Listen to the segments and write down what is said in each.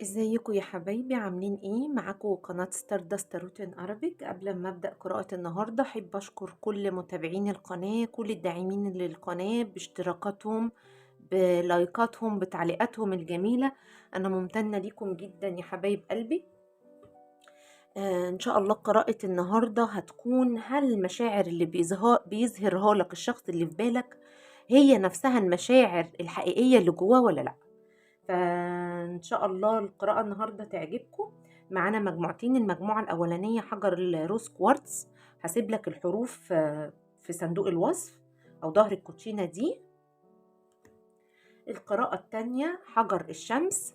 ازيكم يا حبايبي عاملين ايه؟ معاكم قناة ستاردست روتين ارابيك. قبل ما ابدأ قراءة النهاردة احب اشكر كل متابعين القناة، كل الداعمين للقناة باشتراكاتهم بلايكاتهم بتعليقاتهم الجميلة. انا ممتنة ليكم جدا يا حبايب قلبي. ان شاء الله قراءة النهاردة هتكون: هل المشاعر اللي بيظهرها لك الشخص اللي في بالك هي نفسها المشاعر الحقيقية اللي جواه ولا لا؟ فإن شاء الله القراءة النهاردة تعجبكم. معانا مجموعتين، المجموعة الأولانية حجر الروز كوارتز، هسيب لك الحروف في صندوق الوصف أو ظهر الكوتشينة دي. القراءة التانية حجر الشمس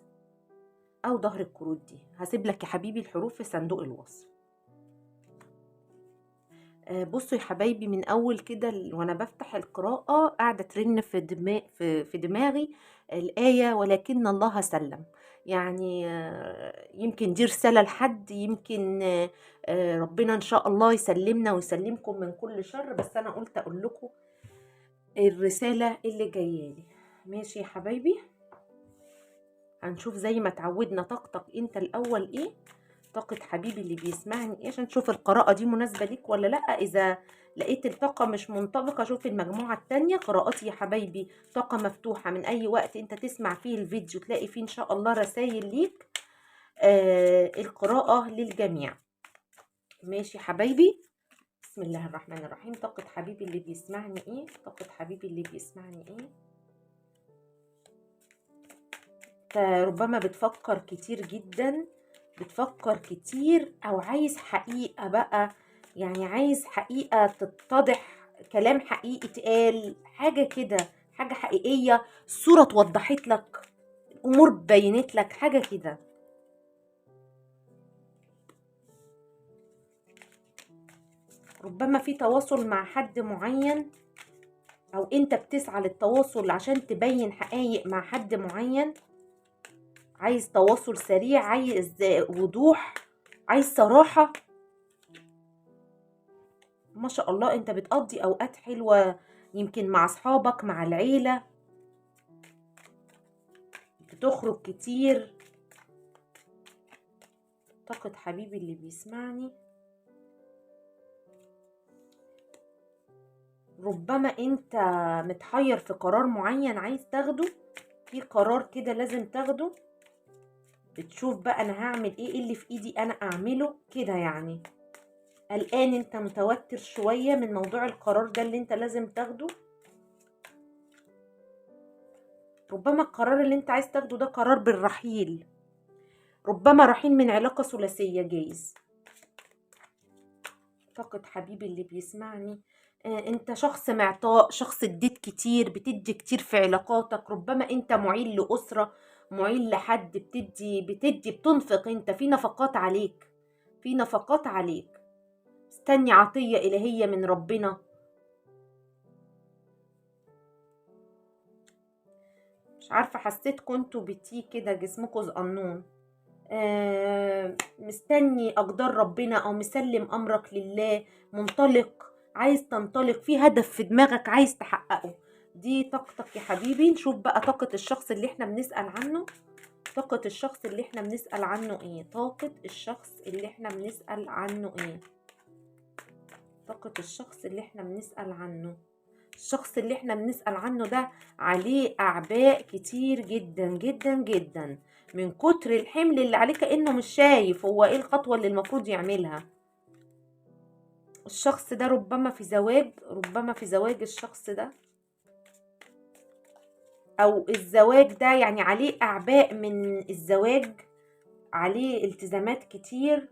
أو ظهر الكروت دي، هسيب لك يا حبيبي الحروف في صندوق الوصف. بصوا يا حبايبي، من اول كده وانا بفتح القراءة قاعدة ترن في دماغي الآية ولكن الله سلم. يعني يمكن دي رسالة لحد، يمكن ربنا ان شاء الله يسلمنا ويسلمكم من كل شر، بس انا قلت اقول لكم الرسالة اللي جاية لي. ماشي يا حبايبي، هنشوف زي ما اتعودنا طاقتك انت الاول ايه، طاقة حبيبي اللي بيسمعني ايه، عشان نشوف القراءة دي مناسبة ليك ولا لا. اذا لقيت الطاقة مش منطبقة شوف المجموعة التانية. قراءاتي يا حبايبي طاقة مفتوحة، من اي وقت انت تسمع فيه الفيديو تلاقي فيه ان شاء الله رسائل ليك. القراءة للجميع. ماشي يا حبايبي، بسم الله الرحمن الرحيم. طاقة حبيبي اللي بيسمعني ايه، طاقة حبيبي اللي بيسمعني ايه. ربما بتفكر كتير جدا، بتفكر كتير او عايز حقيقة بقى، يعني عايز حقيقة تتضح، كلام حقيقي اتقال، حاجة كده، حاجة حقيقية، الصورة اتوضحت لك، الامور بينت لك، حاجة كده. ربما في تواصل مع حد معين، او انت بتسعى للتواصل عشان تبين حقائق مع حد معين. عايز تواصل سريع، عايز وضوح، عايز صراحة. ما شاء الله انت بتقضي اوقات حلوة، يمكن مع اصحابك مع العيلة، بتخرج كتير. طاقة حبيبي اللي بيسمعني، ربما انت متحير في قرار معين عايز تاخده، في قرار كده لازم تاخده، بتشوف بقى انا هعمل ايه اللي في ايدي انا اعمله كده يعني. قلقان، انت متوتر شوية من موضوع القرار ده اللي انت لازم تاخده. ربما القرار اللي انت عايز تاخده ده قرار بالرحيل، ربما رحيل من علاقة ثلاثية جايز. طاقة حبيبي اللي بيسمعني، انت شخص معطاء، شخص اديت كتير، بتدي كتير في علاقاتك. ربما انت معين لأسرة، معين لحد، بتدي بتنفق، انت في نفقات عليك، في نفقات عليك. استني عطية إلهية من ربنا. مش عارفة، حسيت كنتوا بتيه كده جسمكوا صغنون. مستني أقدار ربنا أو مسلم أمرك لله، منطلق، عايز تنطلق في هدف في دماغك عايز تحققه. دي طاقتك يا حبيبي. نشوف بقى طاقة الشخص اللي احنا بنسأل عنه. طاقة الشخص اللي احنا بنسأل عنه ايه، طاقة الشخص اللي احنا بنسأل عنه ايه، طاقة الشخص اللي احنا بنسأل عنه. الشخص اللي احنا بنسأل عنه ده عليه أعباء كتير جدا جدا جدا، من كتر الحمل اللي عليه كأنه مش شايف هو ايه الخطوة اللي المفروض يعملها. الشخص ده ربما في زواج، ربما في زواج الشخص ده، أو الزواج ده يعني عليه أعباء من الزواج، عليه التزامات كتير،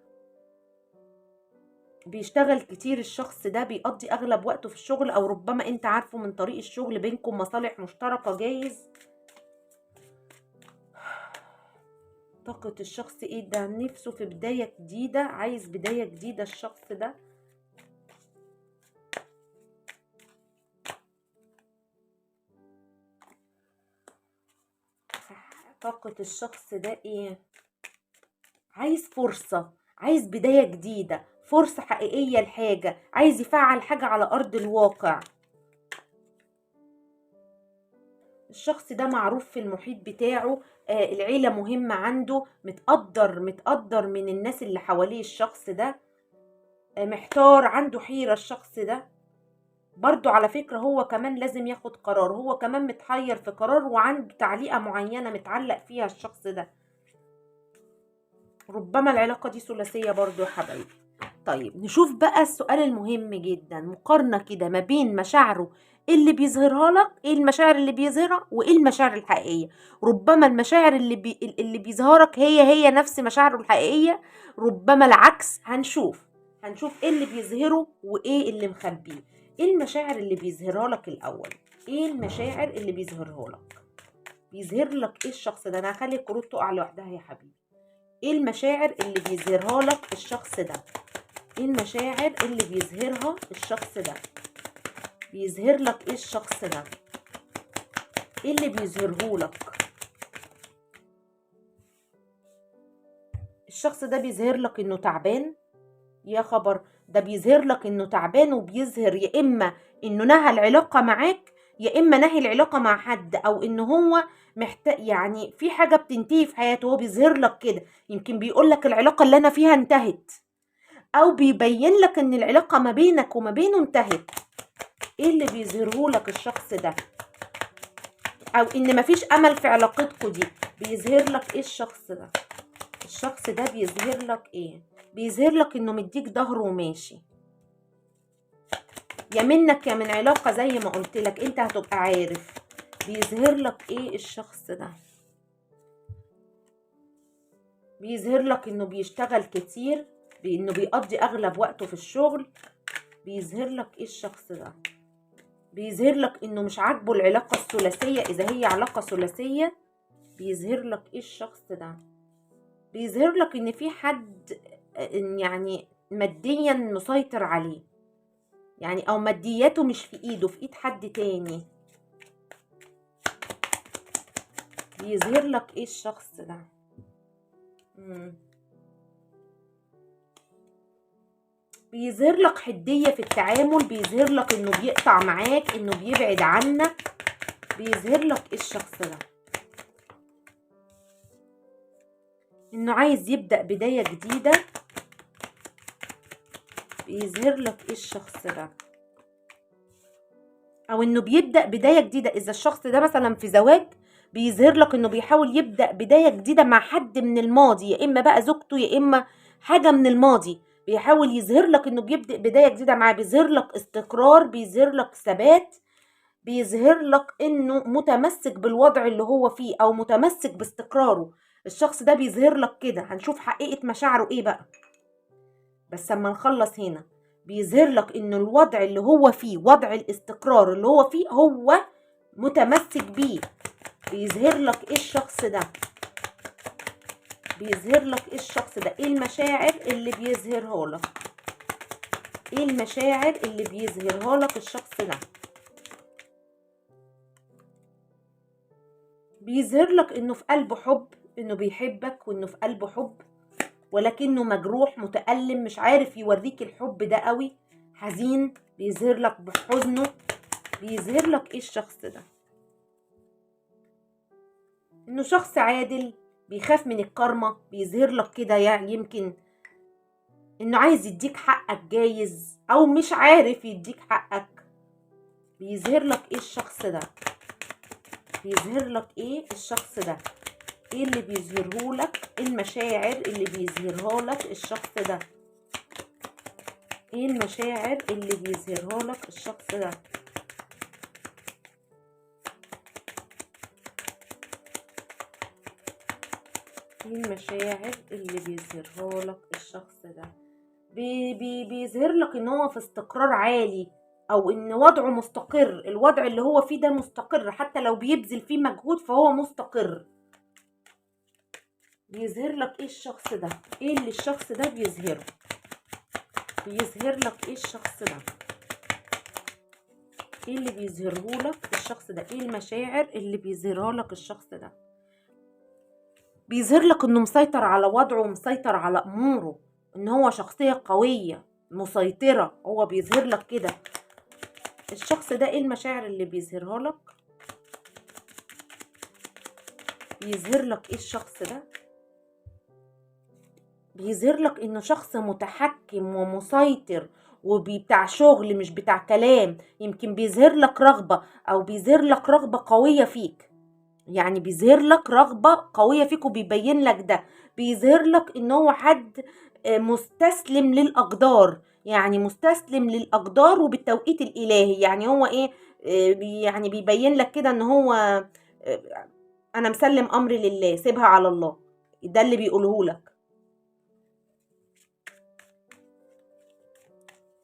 بيشتغل كتير. الشخص ده بيقضي أغلب وقته في الشغل، أو ربما أنت عارفه من طريق الشغل، بينكم مصالح مشتركة جايز. طاقة الشخص ايه ده، نفسه في بداية جديدة، عايز بداية جديدة الشخص ده. طاقة الشخص ده ايه، عايز فرصة، عايز بداية جديدة، فرصة حقيقية لحاجة، عايز يفعل حاجة على أرض الواقع. الشخص ده معروف في المحيط بتاعه، العيلة مهمة عنده، متقدر من الناس اللي حواليه الشخص ده، محتار، عنده حيرة الشخص ده. برضو على فكرة هو كمان لازم ياخد قرار، هو كمان متحير في قرار وعنده تعليقة معينة متعلق فيها الشخص ده. ربما العلاقة دي ثلاثية برضو يا حبايبي. طيب نشوف بقى السؤال المهم جدا، مقارنة كده ما بين مشاعره اللي بيظهرها لك، ايه المشاعر اللي بيظهرها وايه المشاعر الحقيقية. ربما المشاعر اللي بيظهرك هي نفس مشاعره الحقيقية، ربما العكس. هنشوف ايه اللي بيظهره وايه اللي مخبيه. ايه المشاعر اللي بيظهرها لك الاول؟ ايه المشاعر اللي بيظهرها لك؟ بيظهر لك ايه الشخص ده؟ انا هخلي الكروت تقع لوحدها يا حبيبي. ايه المشاعر اللي بيظهرها لك الشخص ده؟ ايه المشاعر اللي بيظهرها الشخص ده؟ بيظهر لك ايه الشخص ده؟ ايه اللي بيظهره لك؟ الشخص ده بيظهر لك انه تعبان. يا خبر، ده بيظهر لك انه تعبان، وبيظهر يا اما انه نهى العلاقة معاك، يا اما نهي العلاقة مع حد، او انه هو محتاج، يعني في حاجة بتنتهي في حياته، هو بيظهر لك كده. يمكن بيقول لك العلاقة اللي انا فيها انتهت، او بيبين لك ان العلاقة ما بينك وما بينه انتهت. ايه اللي بيظهره لك الشخص ده؟ او ان مفيش امل في علاقتكم دي. بيظهر لك ايه الشخص ده؟ الشخص ده بيظهر لك ايه؟ بيظهر لك انه مديك ظهره وماشي، يا منك يا من علاقة زي ما قلت لك، انت هتبقى عارف. بيظهر لك ايه الشخص ده؟ بيظهر لك انه بيشتغل كتير، بانه بيقضي اغلب وقته في الشغل. بيظهر لك ايه الشخص ده؟ بيظهر لك انه مش عاجبه العلاقة الثلاثية اذا هي علاقة ثلاثية. بيظهر لك ايه الشخص ده؟ بيظهر لك ان في حد يعني ماديا مسيطر عليه، يعني او مادياته مش في ايده، في ايد حد تاني. بيظهر لك ايه الشخص ده؟ بيظهر لك حدية في التعامل، بيظهر لك انه بيقطع معاك، انه بيبعد عنك. بيظهر لك ايه الشخص ده؟ انه عايز يبدأ بداية جديدة. بيظهر لك ايه الشخص ده؟ او انه بيبدأ بداية جديدة. اذا الشخص ده مثلا في زواج، بيظهر لك انه بيحاول يبدأ بداية جديدة مع حد من الماضي، يا اما بقى زوجته يا اما حاجة من الماضي. بيحاول يظهر لك انه بيبدأ بداية جديدة معاه، بيظهر لك استقرار، بيظهر لك ثبات، بيظهر لك انه متمسك بالوضع اللي هو فيه او متمسك باستقراره. الشخص ده بيظهر لك كده. هنشوف حقيقة مشاعره ايه بقى بس اما نخلص هنا. بيظهر لك انه الوضع اللي هو فيه، وضع الاستقرار اللي هو فيه، هو متمسك بيه. بيظهر لك ايه الشخص ده؟ بيظهر لك ايه الشخص ده؟ ايه المشاعر اللي بيظهرها لك؟ ايه المشاعر اللي بيظهرها لك الشخص ده؟ بيظهر لك انه في قلبه حب، انه بيحبك وانه في قلبه حب، ولكنه مجروح متألم، مش عارف يوريك الحب ده قوي، حزين، بيظهر لك بحزنه. بيظهر لك ايه الشخص ده؟ انه شخص عادل، بيخاف من الكارما، بيظهر لك كده، يعني يمكن انه عايز يديك حقك جايز، او مش عارف يديك حقك. بيظهر لك ايه الشخص ده؟ بيظهر لك ايه الشخص ده؟ ايه اللي بيظهره لك؟ ايه المشاعر اللي بيظهرها لك الشخص ده؟ ايه المشاعر اللي بيظهرها لك الشخص ده؟ ايه المشاعر اللي بيظهرها لك الشخص ده؟ بيظهر لك ان هو في استقرار عالي، او ان وضعه مستقر، الوضع اللي هو فيه ده مستقر، حتى لو بيبذل فيه مجهود فهو مستقر. بيظهر لك ايه الشخص ده؟ ايه اللي الشخص ده بيظهره؟ بيظهر لك ايه الشخص ده؟ ايه اللي بيظهره لك الشخص ده؟ ايه المشاعر اللي بيظهرها لك الشخص ده؟ بيظهر لك انه مسيطر على وضعه ومسيطر على اموره، ان هو شخصية قوية مسيطرة، هو بيظهر لك كده. الشخص ده ايه المشاعر اللي بيظهرها لك؟ بيظهر لك ايه الشخص ده؟ بيظهر لك انه شخص متحكم ومسيطر وبتاع شغل مش بتاع كلام. يمكن بيظهر لك رغبة، او بيظهر لك رغبة قوية فيك. يعني بيظهر لك رغبة قوية فيك وبيبين لك ده. بيظهر لك ان هو حد مستسلم للأقدار. يعني مستسلم للأقدار وبالتوقيت الإلهي. يعني هو ايه؟ يعني بيبين لك كده ان هو انا مسلم امري لله، سيبها على الله. ده اللي بيقوله لك.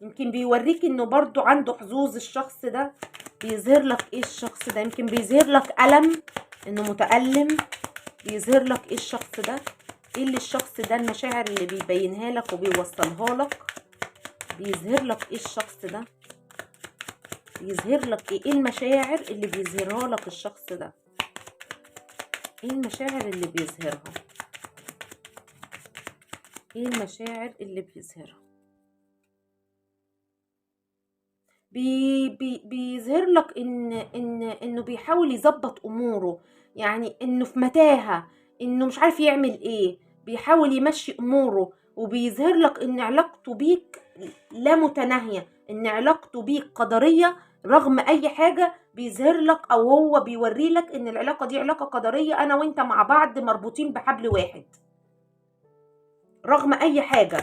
يمكن بيوريك انه برضو عنده حظوظ الشخص ده. بيظهر لك ايه الشخص ده؟ يمكن بيظهر لك ألم، انه متألم. بيظهر لك ايه الشخص ده؟ ايه اللي الشخص ده المشاعر اللي بيبينها لك وبيوصلها لك؟ بيظهر لك ايه الشخص ده؟ بيظهر لك ايه المشاعر اللي بيظهرها لك الشخص ده؟ ايه المشاعر اللي بيظهرها؟ ايه المشاعر اللي بيظهرها؟ بيظهر لك انه بيحاول يظبط اموره. يعني انه في متاهة، انه مش عارف يعمل ايه، بيحاول يمشي اموره. وبيظهر لك ان علاقته بيك لا متناهية، ان علاقته بيك قدرية رغم اي حاجة. بيظهر لك او هو بيوري لك ان العلاقة دي علاقة قدرية، انا وانت مع بعض مربوطين بحبل واحد رغم اي حاجة.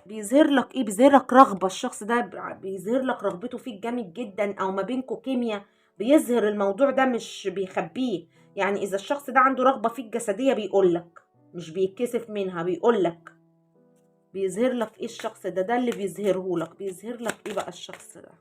بيظهر لك ايه؟ بيظهر لك رغبه. الشخص ده بيظهر لك رغبته فيك جامد جدا، او ما بينكوا كيمياء. بيظهر الموضوع ده مش بيخبيه. يعني اذا الشخص ده عنده رغبه فيك جسديه بيقول لك، مش بيتكسف منها، بيقول لك. بيظهر لك ايه الشخص ده؟ ده اللي بيظهره لك. بيظهر لك ايه بقى الشخص ده؟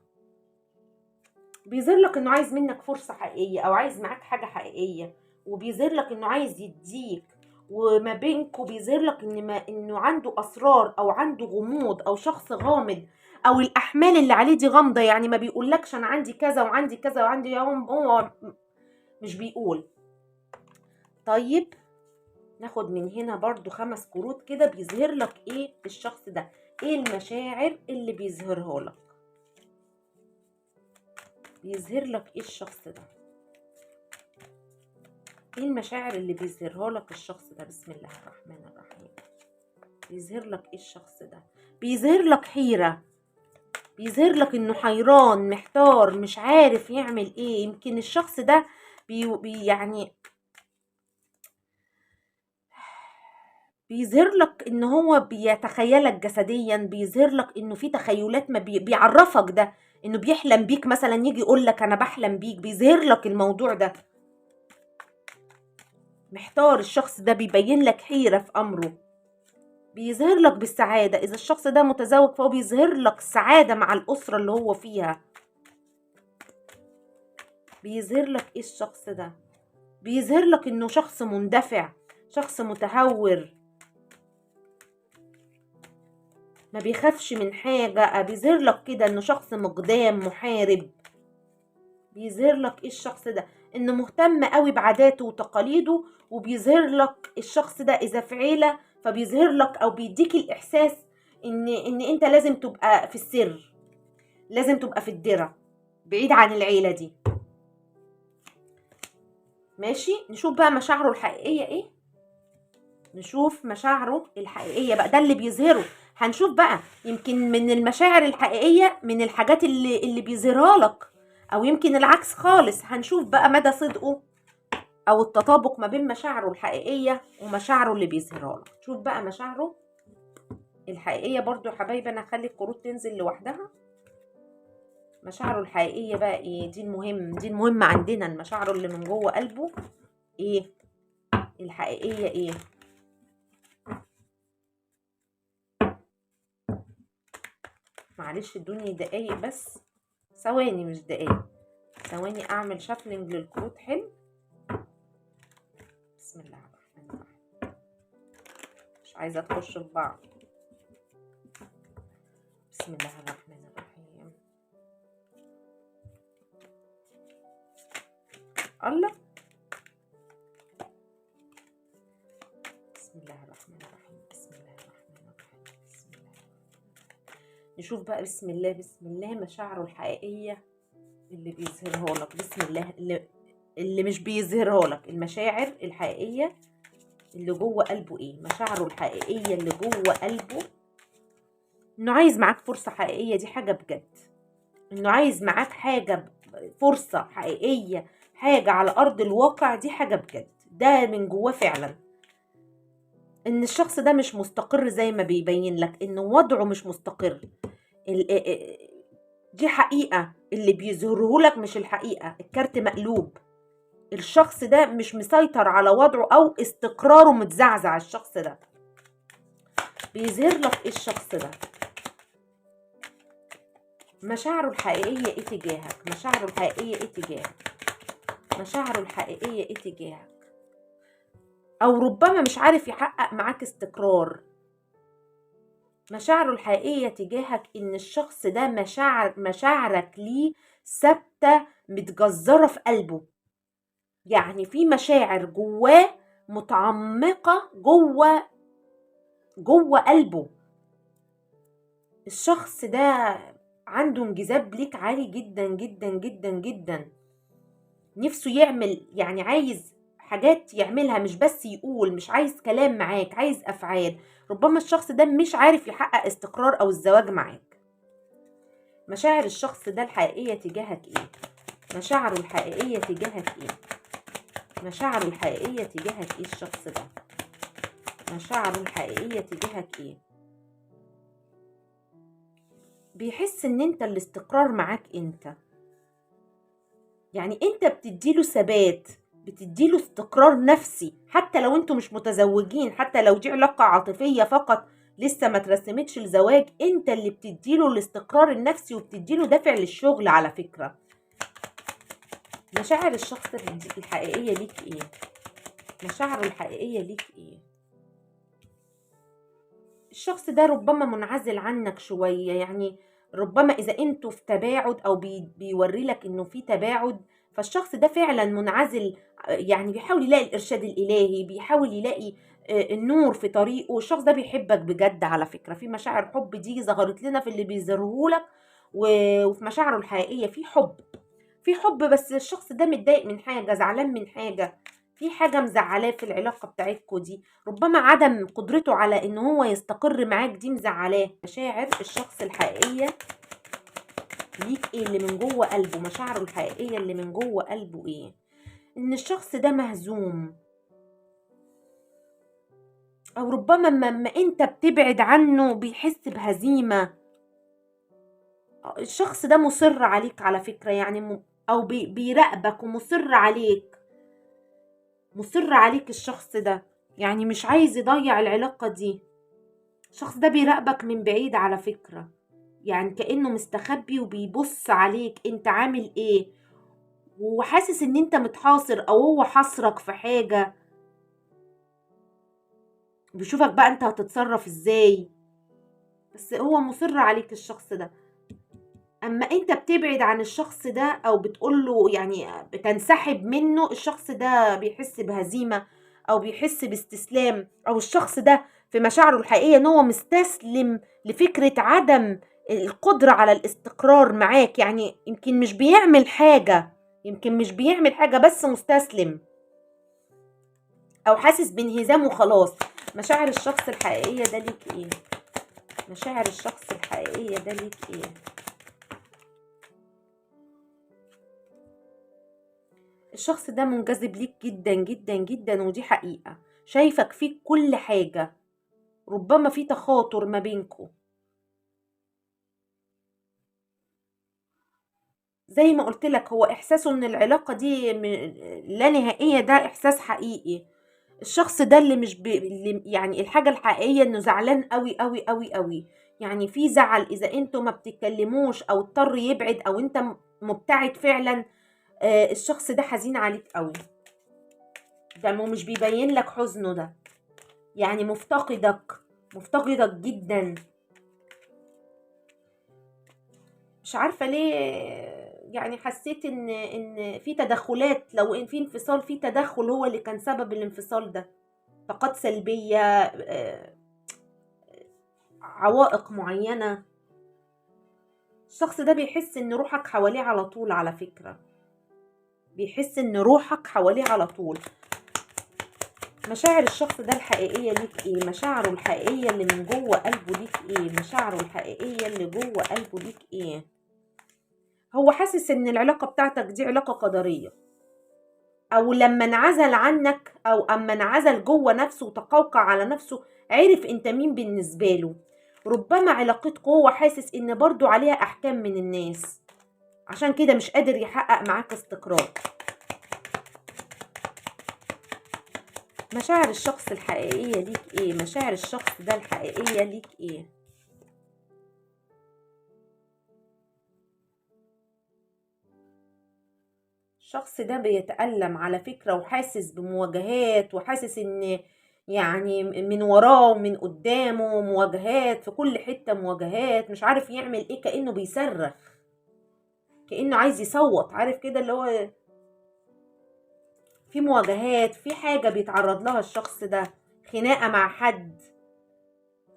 بيظهر لك انه عايز منك فرصه حقيقيه، او عايز معاك حاجه حقيقيه. وبيظهر لك انه عايز يديك، وما بينكوا بيظهر لك انه عنده اسرار، او عنده غموض، او شخص غامض، او الاحمال اللي عليه دي غامضه. يعني ما بيقولكش انا عندي كذا وعندي كذا وعندي يوم، هو مش بيقول. طيب ناخد من هنا برضو 5 كروت كده. بيظهر لك ايه الشخص ده؟ ايه المشاعر اللي بيظهرها لك؟ بيظهر لك ايه الشخص ده؟ ايه المشاعر اللي بيظهرها لك الشخص ده؟ بسم الله الرحمن الرحيم. بيظهر لك ايه الشخص ده؟ بيظهر لك حيرة. بيظهر لك انه حيران محتار مش عارف يعمل ايه. يمكن الشخص ده يعني بيظهر لك ان هو بيتخيلك جسديا. بيظهر لك انه في تخيلات، ما بيعرفك ده انه بيحلم بيك مثلا، يجي يقول لك انا بحلم بيك. بيظهر لك الموضوع ده. محتار الشخص ده، بيبين لك حيرة في امره. بيظهر لك بالسعادة. إذا الشخص ده متزوج فهو بيظهر لك السعادة مع الأسرة اللي هو فيها. بيظهر لك إيه الشخص ده؟ بيظهر لك إنه شخص مندفع، شخص متهور، ما بيخافش من حاجة. بيظهر لك كده إنه شخص مقدام محارب. بيظهر لك إيه الشخص ده؟ إنه مهتم قوي بعاداته وتقاليده. وبيظهر لك الشخص ده إذا في عيلة فبيظهر لك أو بيديك الإحساس إن أنت لازم تبقى في السر، لازم تبقى في الدرة بعيد عن العيلة دي. ماشي، نشوف بقى مشاعره الحقيقية ايه. نشوف مشاعره الحقيقية بقى، ده اللي بيظهره. هنشوف بقى يمكن من المشاعر الحقيقية من الحاجات اللي بيظهرها لك، او يمكن العكس خالص. هنشوف بقى مدى صدقه او التطابق ما بين مشاعره الحقيقية ومشاعره اللي بيظهرها لك. شوف بقى مشاعره الحقيقية برضو يا حبايبي. انا هخلي الكروت تنزل لوحدها. مشاعره الحقيقية بقى ايه؟ دي المهم عندنا. المشاعر اللي من جوه قلبه ايه الحقيقية؟ ايه؟ معلش ادوني دقايق بس، ثواني مش دقايق، ثواني اعمل شافلنج للكروت. حلو. بسم الله الرحمن الرحيم. مش عايزة تخش في بعض. بسم الله الرحمن الرحيم. الله. بسم الله الرحمن الرحيم. بسم الله الرحمن الرحيم. بسم الله الرحمن. نشوف بقى بسم الله. بسم الله مشاعره الحقيقية اللي بيظهره لك. بسم الله اللي مش بيظهرها لك. المشاعر الحقيقية اللي جوه قلبه ايه؟ مشاعره الحقيقية اللي جوه قلبه انه عايز معاك فرصة حقيقية، دي حاجة بجد. انه عايز معاك حاجة، فرصة حقيقية، حاجة على ارض الواقع، دي حاجة بجد. ده من جواه فعلا. ان الشخص ده مش مستقر زي ما بيبين لك، انه وضعه مش مستقر. دي حقيقة، اللي بيظهره لك مش الحقيقة، الكارت مقلوب. الشخص ده مش مسيطر على وضعه او استقراره متزعزع. الشخص ده بيظهر لك ايه؟ الشخص ده مشاعره الحقيقية ايه تجاهك؟ مشاعره الحقيقية ايه تجاهك؟ مشاعره الحقيقية ايه تجاهك؟ او ربما مش عارف يحقق معاك استقرار. مشاعره الحقيقية تجاهك ان الشخص ده مشاعرك ليه ثابتة متجذرة في قلبه. يعني في مشاعر جواه متعمقة جوه قلبه. الشخص ده عنده انجذاب ليك عالي جدا جدا جدا جدا. نفسه يعمل، يعني عايز حاجات يعملها، مش بس يقول. مش عايز كلام معاك، عايز افعال. ربما الشخص ده مش عارف يحقق استقرار او الزواج معاك. مشاعر الشخص ده الحقيقية تجاهك ايه؟ مشاعره الحقيقية تجاهك ايه؟ مشاعره الحقيقية تجاهك ايه الشخص ده؟ مشاعره الحقيقية تجاهك ايه؟ بيحس ان انت الاستقرار معاك انت. يعني انت بتديله ثبات، بتديله استقرار نفسي. حتى لو انتوا مش متزوجين، حتى لو دي علاقة عاطفية فقط لسه ما ترسمتش الزواج، انت اللي بتديله الاستقرار النفسي وبتديله دافع للشغل على فكرة. مشاعر الشخص الحقيقية ليك ايه؟ مشاعره الحقيقية ليك ايه؟ الشخص ده ربما منعزل عنك شوية. يعني ربما إذا انتوا في تباعد أو بيوري لك إنه في تباعد، فالشخص ده فعلا منعزل. يعني بيحاول يلاقي الإرشاد الإلهي، بيحاول يلاقي النور في طريقه. الشخص ده بيحبك بجد على فكرة. في مشاعر حب دي ظهرت لنا في اللي بيظهرهولك، وفي مشاعره الحقيقية في حب. في حب، بس الشخص ده متضايق من حاجة، زعلان من حاجة، في حاجة مزعلاه في العلاقة بتاعتكو دي. ربما عدم قدرته على ان هو يستقر معاك دي مزعلاه. مشاعر الشخص الحقيقية ليك ايه اللي من جوه قلبه؟ مشاعره الحقيقية اللي من جوه قلبه ايه؟ ان الشخص ده مهزوم، او ربما لما انت بتبعد عنه بيحس بهزيمة. الشخص ده مصر عليك على فكرة، يعني او بيراقبك ومصر عليك. مصر عليك الشخص ده، يعني مش عايز يضيع العلاقة دي. الشخص ده بيراقبك من بعيد على فكرة، يعني كأنه مستخبي وبيبص عليك انت عامل ايه، وحاسس ان انت متحاصر او هو حاصرك في حاجة. بيشوفك بقى انت هتتصرف ازاي، بس هو مصر عليك الشخص ده. اما انت بتبعد عن الشخص ده او بتقوله، يعني بتنسحب منه، الشخص ده بيحس بهزيمة او بيحس باستسلام. او الشخص ده في مشاعره الحقيقية ان هو مستسلم لفكرة عدم القدرة على الاستقرار معاك. يعني يمكن مش بيعمل حاجة، يمكن مش بيعمل حاجة، بس مستسلم او حاسس بانهزام وخلاص. مشاعر الشخص الحقيقية ده ليك ايه؟ مشاعر الشخص الحقيقية ده ليك ايه؟ الشخص ده منجذب ليك جدا جدا جدا، ودي حقيقة. شايفك فيك كل حاجة. ربما في تخاطر ما بينكو. زي ما قلت لك، هو احساسه ان العلاقة دي لا نهائية، ده احساس حقيقي. الشخص ده اللي مش اللي يعني الحاجة الحقيقية انه زعلان قوي قوي قوي قوي. يعني في زعل اذا انتوا ما بتتكلموش او اضطر يبعد او انت مبتعد فعلا. الشخص ده حزين عليك قوي. ده مش بيبين لك حزنه ده، يعني مفتقدك، مفتقدك جدا. مش عارفة ليه، يعني حسيت ان في تدخلات. لو ان في انفصال، في تدخل هو اللي كان سبب الانفصال ده. طاقات سلبية، عوائق معينة. الشخص ده بيحس ان روحك حواليه على طول على فكرة. بيحس ان روحك حواليه على طول. مشاعر الشخص ده الحقيقية ليك ايه؟ مشاعره الحقيقية اللي من جوه قلبه ليك ايه؟ مشاعره الحقيقية اللي جوه قلبه ليك ايه؟ هو حاسس ان العلاقة بتاعتك دي علاقة قدرية، او لما انعزل عنك او اما انعزل جوه نفسه وتقوقع على نفسه عرف انت مين بالنسبة له. ربما علاقتكم هو حاسس ان برضو عليها احكام من الناس، عشان كده مش قادر يحقق معاك استقرار. مشاعر الشخص الحقيقية ليك ايه؟ مشاعر الشخص ده الحقيقية ليك ايه؟ الشخص ده بيتألم على فكرة، وحاسس بمواجهات، وحاسس ان يعني من وراه ومن قدامه مواجهات، في كل حتة مواجهات، مش عارف يعمل ايه، كأنه بيصرخ، كأنه عايز يصوت، عارف كده اللي هو في مواجهات، في حاجة بيتعرض لها الشخص ده، خناقة مع حد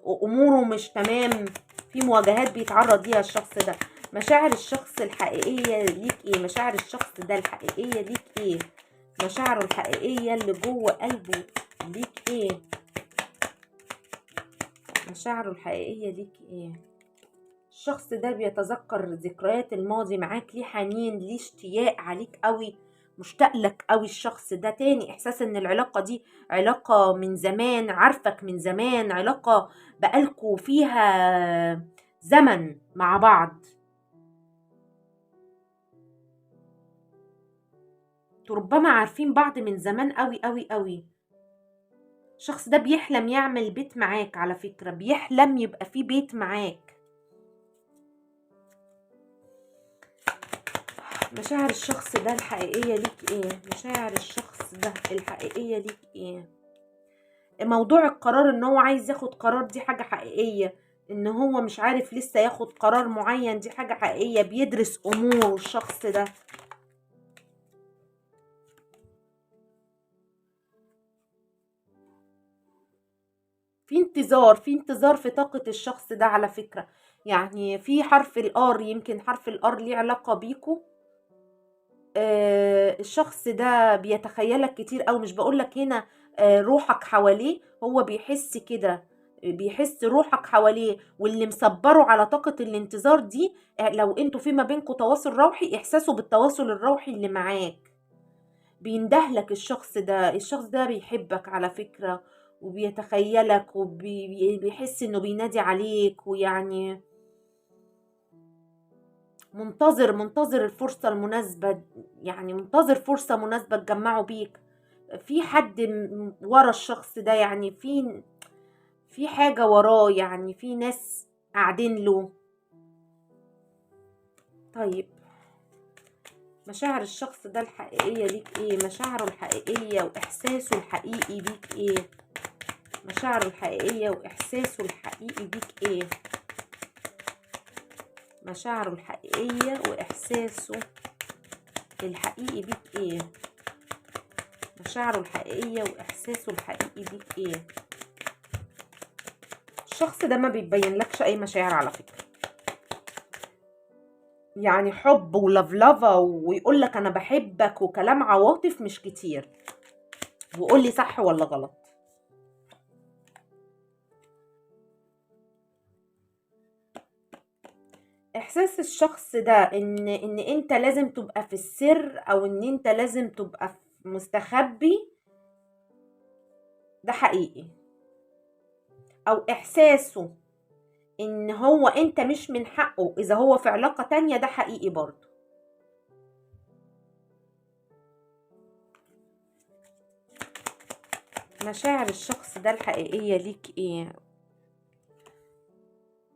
واموره مش تمام، في مواجهات بيتعرض ليها الشخص ده. مشاعر الشخص الحقيقية ليك ايه؟ مشاعر الشخص ده الحقيقية ليك ايه؟ مشاعره الحقيقية اللي جوه قلبه ليك ايه؟ مشاعره الحقيقية ليك ايه؟ الشخص ده بيتذكر ذكريات الماضي معاك، ليه حنين، ليه اشتياق عليك قوي، مشتاق لك قوي الشخص ده. تاني احساس ان العلاقة دي علاقة من زمان، عارفك من زمان، علاقة بقالكوا فيها زمن مع بعض، ربما عارفين بعض من زمان قوي قوي قوي. الشخص ده بيحلم يعمل بيت معاك، على فكرة بيحلم يبقى فيه بيت معاك. مشاعر الشخص ده الحقيقية ليك ايه؟ مشاعر الشخص ده الحقيقية ليك ايه؟ موضوع القرار ان هو عايز ياخد قرار دي حاجة حقيقية، ان هو مش عارف لسه ياخد قرار معين دي حاجة حقيقية، بيدرس امور الشخص ده. في انتظار، في انتظار في طاقة الشخص ده على فكرة. يعني في حرف الار، يمكن حرف الار ليه علاقة بيكو. الشخص ده بيتخيلك كتير، او مش بقولك هنا روحك حواليه، هو بيحس كده، بيحس روحك حواليه، واللي مصبره على طاقة الانتظار دي لو انتوا في ما بينكوا تواصل روحي، احساسه بالتواصل الروحي اللي معاك، بيندهلك الشخص ده. الشخص ده بيحبك على فكرة، وبيتخيلك، وبيحس انه بينادي عليك، ويعني منتظر الفرصة المناسبة، يعني منتظر فرصة مناسبة تجمعوا بيك. في حد ورا الشخص ده، يعني في حاجة وراه، يعني في ناس قاعدين له. طيب مشاعر الشخص ده الحقيقية ليك ايه؟ مشاعره الحقيقية واحساسه الحقيقي بيك ايه؟ مشاعره الحقيقية واحساسه الحقيقي بيك ايه؟ مشاعره الحقيقية واحساسه الحقيقي بيك ايه؟ مشاعره الحقيقية واحساسه الحقيقي بيك ايه؟ الشخص ده ما بيبين لكش اي مشاعر على فكرة، يعني حب ولفلفة ويقول لك انا بحبك وكلام عواطف مش كتير. وقول لي صح ولا غلط. احساس الشخص ده ان انت لازم تبقى في السر، او ان انت لازم تبقى مستخبي، ده حقيقي. او احساسه ان هو انت مش من حقه اذا هو في علاقة تانية، ده حقيقي برضه. مشاعر الشخص ده الحقيقية ليك ايه؟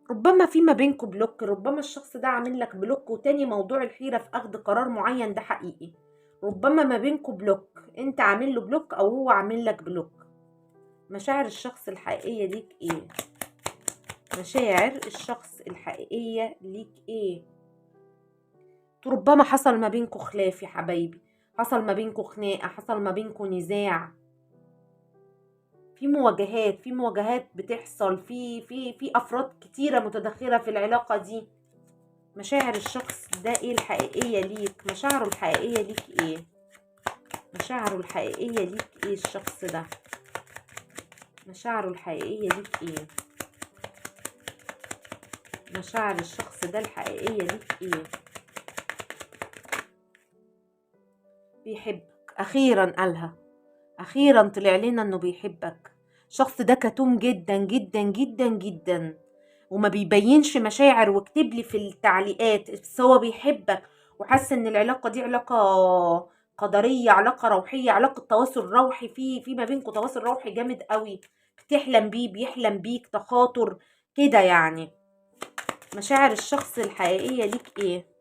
ربما في ما بينكم بلوك، ربما الشخص ده عامل لك بلوك. وتاني موضوع الحيرة في اخذ قرار معين، ده حقيقي. ربما ما بينكم بلوك، انت عامل له بلوك او هو عامل لك بلوك. مشاعر الشخص الحقيقية ليك ايه؟ مشاعر الشخص الحقيقية ليك ايه؟ ربما حصل ما بينكم خلاف يا حبايبي، حصل ما بينكم خناقة، حصل ما بينكم نزاع، في مواجهات بتحصل، في افراد كتيرة متدخلة في العلاقة دي. مشاعر الشخص ده ايه الحقيقية ليك؟ مشاعره الحقيقية ليك ايه؟ مشاعره الحقيقية ليك ايه الشخص ده؟ مشاعره الحقيقية ليك ايه؟ مشاعر الشخص ده الحقيقية ليك ايه؟ بيحبك، اخيرا قالها، اخيرا طلع لنا انه بيحبك. الشخص ده كتوم جدا جدا جدا جدا، وما بيبينش مشاعر، واكتب لي في التعليقات بس هو بيحبك، وحاسس ان العلاقة دي علاقة قدرية، علاقة روحية، علاقة تواصل روحي، في ما بينكم تواصل روحي جامد قوي، بتحلم بيه، بيحلم بيك، تخاطر كده يعني. مشاعر الشخص الحقيقية ليك ايه؟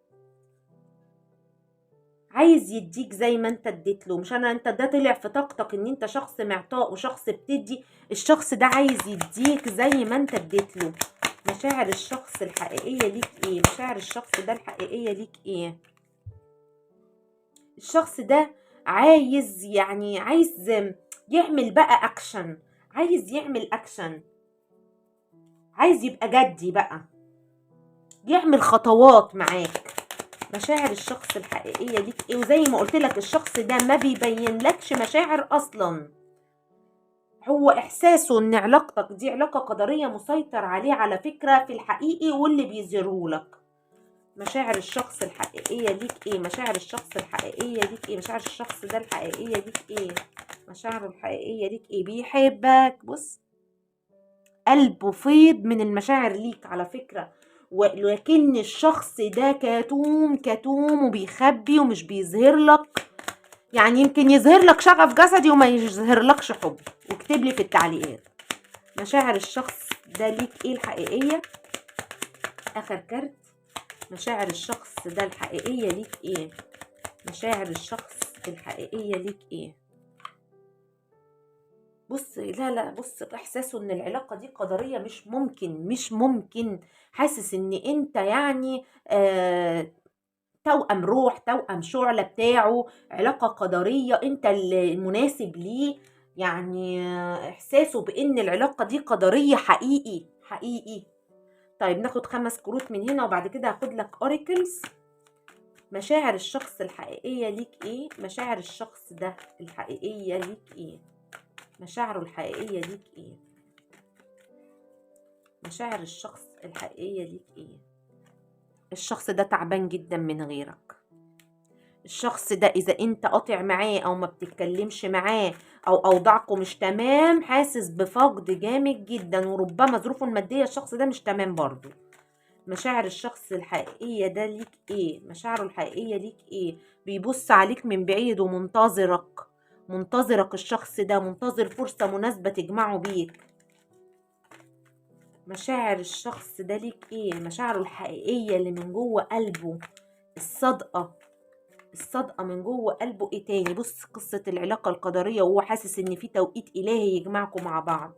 عايز يديك زي ما انت اديت له، مش انا انت ده طلع في طاقتك ان انت شخص معطاء وشخص بتدي، الشخص ده عايز يديك زي ما انت اديت له. مشاعر الشخص الحقيقية ليك ايه؟ مشاعر الشخص ده الحقيقية ليك ايه؟ الشخص ده عايز يعني عايز يعمل بقى اكشن، عايز يعمل اكشن، عايز يبقى جدي بقى، يعمل خطوات معاك. مشاعر الشخص الحقيقية ليك ايه؟ وزي ما قلت لك الشخص ده ما بيبين لكش مشاعر اصلا، هو احساسه ان علاقتك دي علاقة قدرية مسيطر عليه على فكرة في الحقيقي واللي بيظهره لك. مشاعر الشخص الحقيقية ليك ايه؟ مشاعر الشخص الحقيقية ليك ايه؟ مشاعر الشخص ده الحقيقية ليك ايه؟ مشاعره الحقيقية ليك ايه؟ بيحبك، بص قلبه فيض من المشاعر ليك على فكرة، ولكن الشخص ده كتوم كتوم وبيخبي ومش بيظهر لك، يعني يمكن يظهر لك شغف جسدي وما يظهر لكش حب. واكتب لي في التعليقات مشاعر الشخص ده ليك ايه الحقيقية. اخر كارت، مشاعر الشخص ده الحقيقية ليك ايه؟ مشاعر الشخص الحقيقية ليك ايه؟ بص لا لا، بص احساسه ان العلاقة دي قدرية، مش ممكن مش ممكن، حاسس ان انت يعني توأم روح، توأم شعلة بتاعه، علاقة قدرية، انت المناسب ليه، يعني احساسه بان العلاقة دي قدرية حقيقي حقيقي. طيب ناخد 5 كروت من هنا وبعد كده هاخد لك اوريكلز. مشاعر الشخص الحقيقية ليك ايه؟ مشاعر الشخص ده الحقيقية ليك ايه؟ مشاعره الحقيقية ليك ايه؟ مشاعر الشخص الحقيقية ليك ايه؟ الشخص ده تعبان جدا من غيرك، الشخص ده اذا انت قاطع معاه او ما بتتكلمش معاه او اوضاعكم مش تمام، حاسس بفقد جامد جدا، وربما ظروفه المادية الشخص ده مش تمام برضو. مشاعر الشخص الحقيقية ده ليك ايه؟ مشاعره الحقيقية ليك ايه؟ بيبص عليك من بعيد ومنتظرك، منتظرك الشخص ده، منتظر فرصة مناسبة تجمعه بيك. مشاعر الشخص ده ليك ايه؟ مشاعره الحقيقية اللي من جوه قلبه، الصادقة، الصادقة من جوه قلبه. ايه تاني؟ بص قصة العلاقة القدرية وهو حاسس ان في توقيت الهي يجمعكم مع بعض.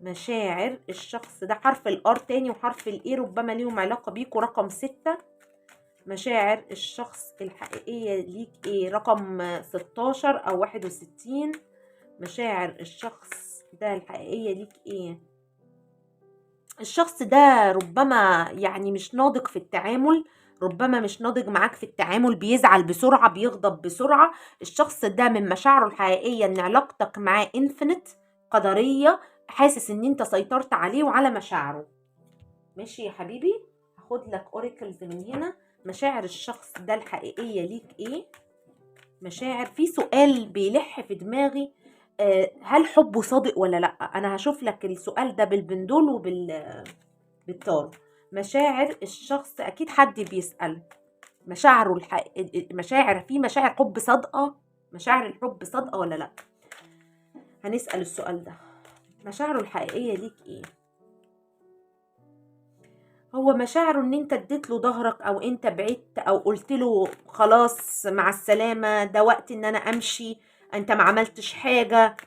مشاعر الشخص ده حرف الار تاني وحرف الاي ربما ليهم علاقة بيكوا. رقم 6. مشاعر الشخص الحقيقية ليك ايه؟ رقم 16 او 61. مشاعر الشخص ده الحقيقية ليك ايه؟ الشخص ده ربما يعني مش ناضج في التعامل، ربما مش ناضج معاك في التعامل، بيزعل بسرعة، بيغضب بسرعة. الشخص ده من مشاعره الحقيقية ان علاقتك معاه انفينيت، قدرية، حاسس ان انت سيطرت عليه وعلى مشاعره. ماشي يا حبيبي، هاخد لك اوريكلز من هنا. مشاعر الشخص ده الحقيقية ليك ايه؟ مشاعر، في سؤال بيلح في دماغي، هل حبه صادق ولا لا؟ انا هشوف لك السؤال ده بالبندول بالتارو. مشاعر الشخص، اكيد حد بيسأل مشاعره مشاعر، في مشاعر حب صادقة، مشاعر الحب صادقة ولا لا؟ هنسأل السؤال ده. مشاعره الحقيقية ليك ايه؟ هو مشاعره ان انت اديت له ظهرك، او انت بعدت، او قلت له خلاص مع السلامة، ده وقت ان انا امشي، انت ما عملتش حاجة،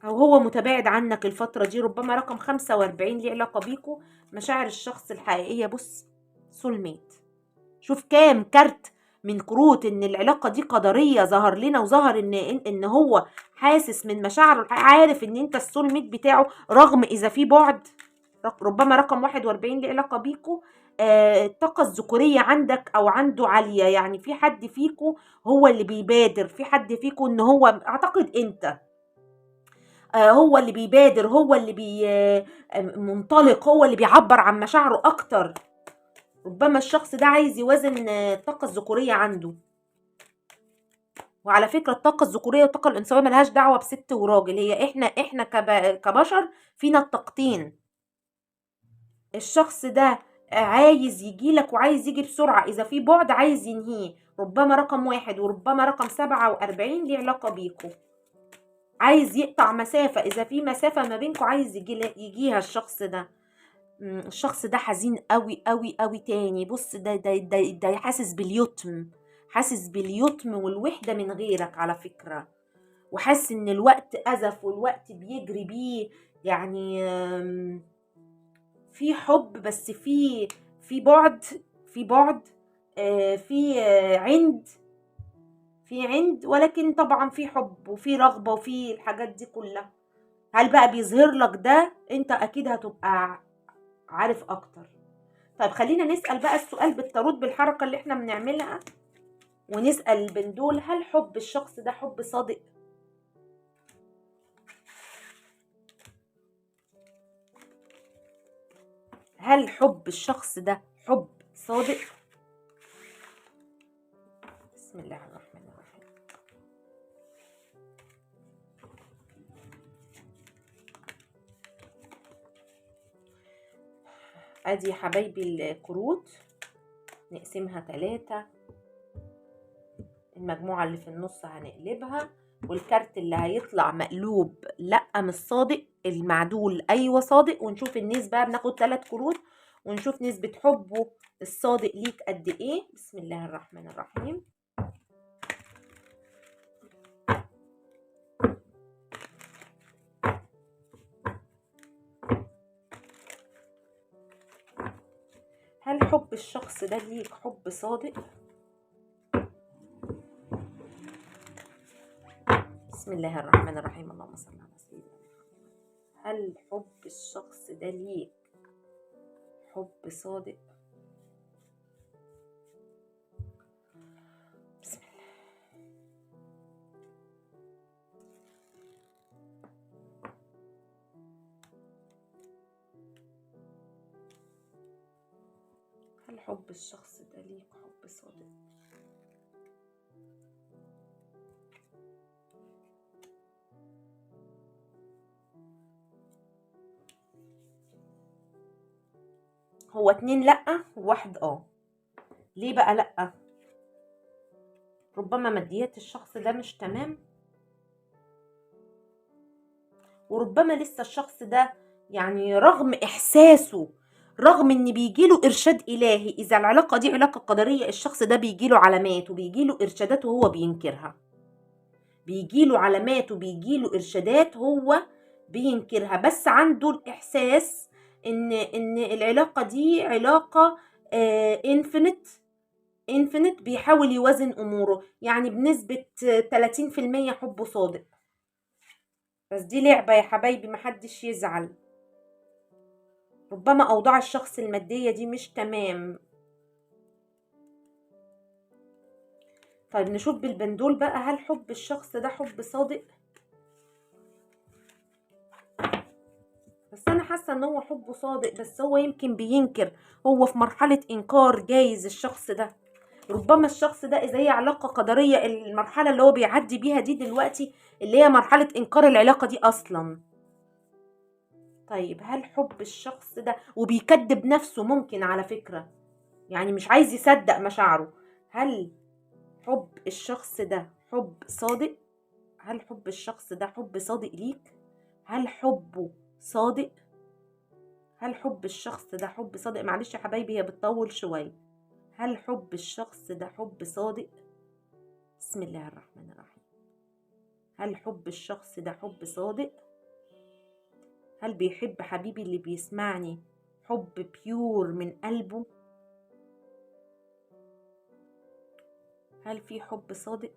او هو متباعد عنك الفترة دي. ربما رقم 45 ليه علاقة بيكو. مشاعر الشخص الحقيقية، بص سولميت، شوف كام كارت من كروت ان العلاقة دي قدرية ظهر لنا، وظهر ان هو حاسس من مشاعره، عارف ان انت السولميت بتاعه رغم اذا في بعد. ربما رقم 41 ليه علاقة بيكو. الطاقة الذكورية عندك أو عنده عالية، يعني في حد فيكو هو اللي بيبادر، في حد فيكو إن هو أعتقد أنت هو اللي بيبادر، هو اللي منطلق، هو اللي بيعبر عن مشاعره أكتر. ربما الشخص ده عايز يوازن الطاقة الذكورية عنده. وعلى فكرة الطاقة الذكورية والطاقة الأنثوية ملهاش دعوة بست وراجل، هي احنا كبشر فينا الطاقتين. الشخص ده عايز يجيلك وعايز يجي بسرعة، إذا في بعد عايز ينهيه، ربما رقم 1 وربما رقم 47 ليه علاقة بيكو. عايز يقطع مسافة، إذا في مسافة ما بينكو عايز يجيها الشخص ده. الشخص ده حزين قوي قوي قوي تاني. بص ده حاسس باليتم، حاسس باليتم والوحدة من غيرك على فكرة، وحاسس ان الوقت أزف والوقت بيجري بيه. يعني في حب بس في بعد، في بعد، في عند، في عند، ولكن طبعا في حب وفي رغبة وفي الحاجات دي كلها. هل بقى بيظهر لك ده؟ انت اكيد هتبقى عارف اكتر. طيب خلينا نسأل بقى السؤال بالتارot بالحركة اللي احنا بنعملها، ونسأل بندول هل حب الشخص ده حب صادق؟ هل حب الشخص ده حب صادق؟ بسم الله الرحمن الرحيم. ادي يا حبايبي الكروت، نقسمها 3، المجموعة اللي في النص هنقلبها، والكارت اللي هيطلع مقلوب لا مش صادق، المعدول ايوه صادق. ونشوف النسبة، بناخد 3 كروت ونشوف نسبة حبه الصادق ليك قد ايه. بسم الله الرحمن الرحيم. هل حب الشخص ده ليك حب صادق؟ بسم الله الرحمن الرحيم. اللهم صل على سيدنا محمد. هل حب الشخص ده ليك حب صادق؟ بسم الله. هل حب الشخص ده ليك حب صادق؟ هو 2 لأ وواحد ليه بقى لأ؟ ربما ماديات الشخص ده مش تمام، وربما لسه الشخص ده يعني رغم إحساسه، رغم ان بيجيله ارشاد الهي، اذا العلاقة دي علاقة قدرية الشخص ده بيجيله علامات وبيجيله ارشادات وهو بينكرها، بيجيله علامات وبيجيله ارشادات هو بينكرها، بس عنده الاحساس ان العلاقة دي علاقة انفينيت، بيحاول يوازن اموره، يعني بنسبة 30% حب صادق. بس دي لعبة يا حبايبي، محدش يزعل. ربما اوضاع الشخص المادية دي مش تمام. طيب نشوف بالبندول بقى، هل حب الشخص ده حب صادق؟ بس انا حاسه ان هو حبه صادق، بس هو يمكن بينكر، هو في مرحله انكار. جايز الشخص ده، ربما الشخص ده اذا هي علاقه قدريه، المرحله اللي هو بيعدي بيها دي دلوقتي اللي هي مرحله انكار العلاقه دي اصلا. طيب هل حب الشخص ده، وبيكذب نفسه ممكن على فكره، يعني مش عايز يصدق مشاعره. هل حب الشخص ده حب صادق؟ هل حب الشخص ده حب صادق ليك؟ هل حبه صادق؟ هل حب الشخص ده حب صادق؟ معلش يا حبايبي هي بتطول شوية. هل حب الشخص ده حب صادق؟ بسم الله الرحمن الرحيم. هل حب الشخص ده حب صادق؟ هل بيحب حبيبي اللي بيسمعني حب بيور من قلبه؟ هل في حب صادق؟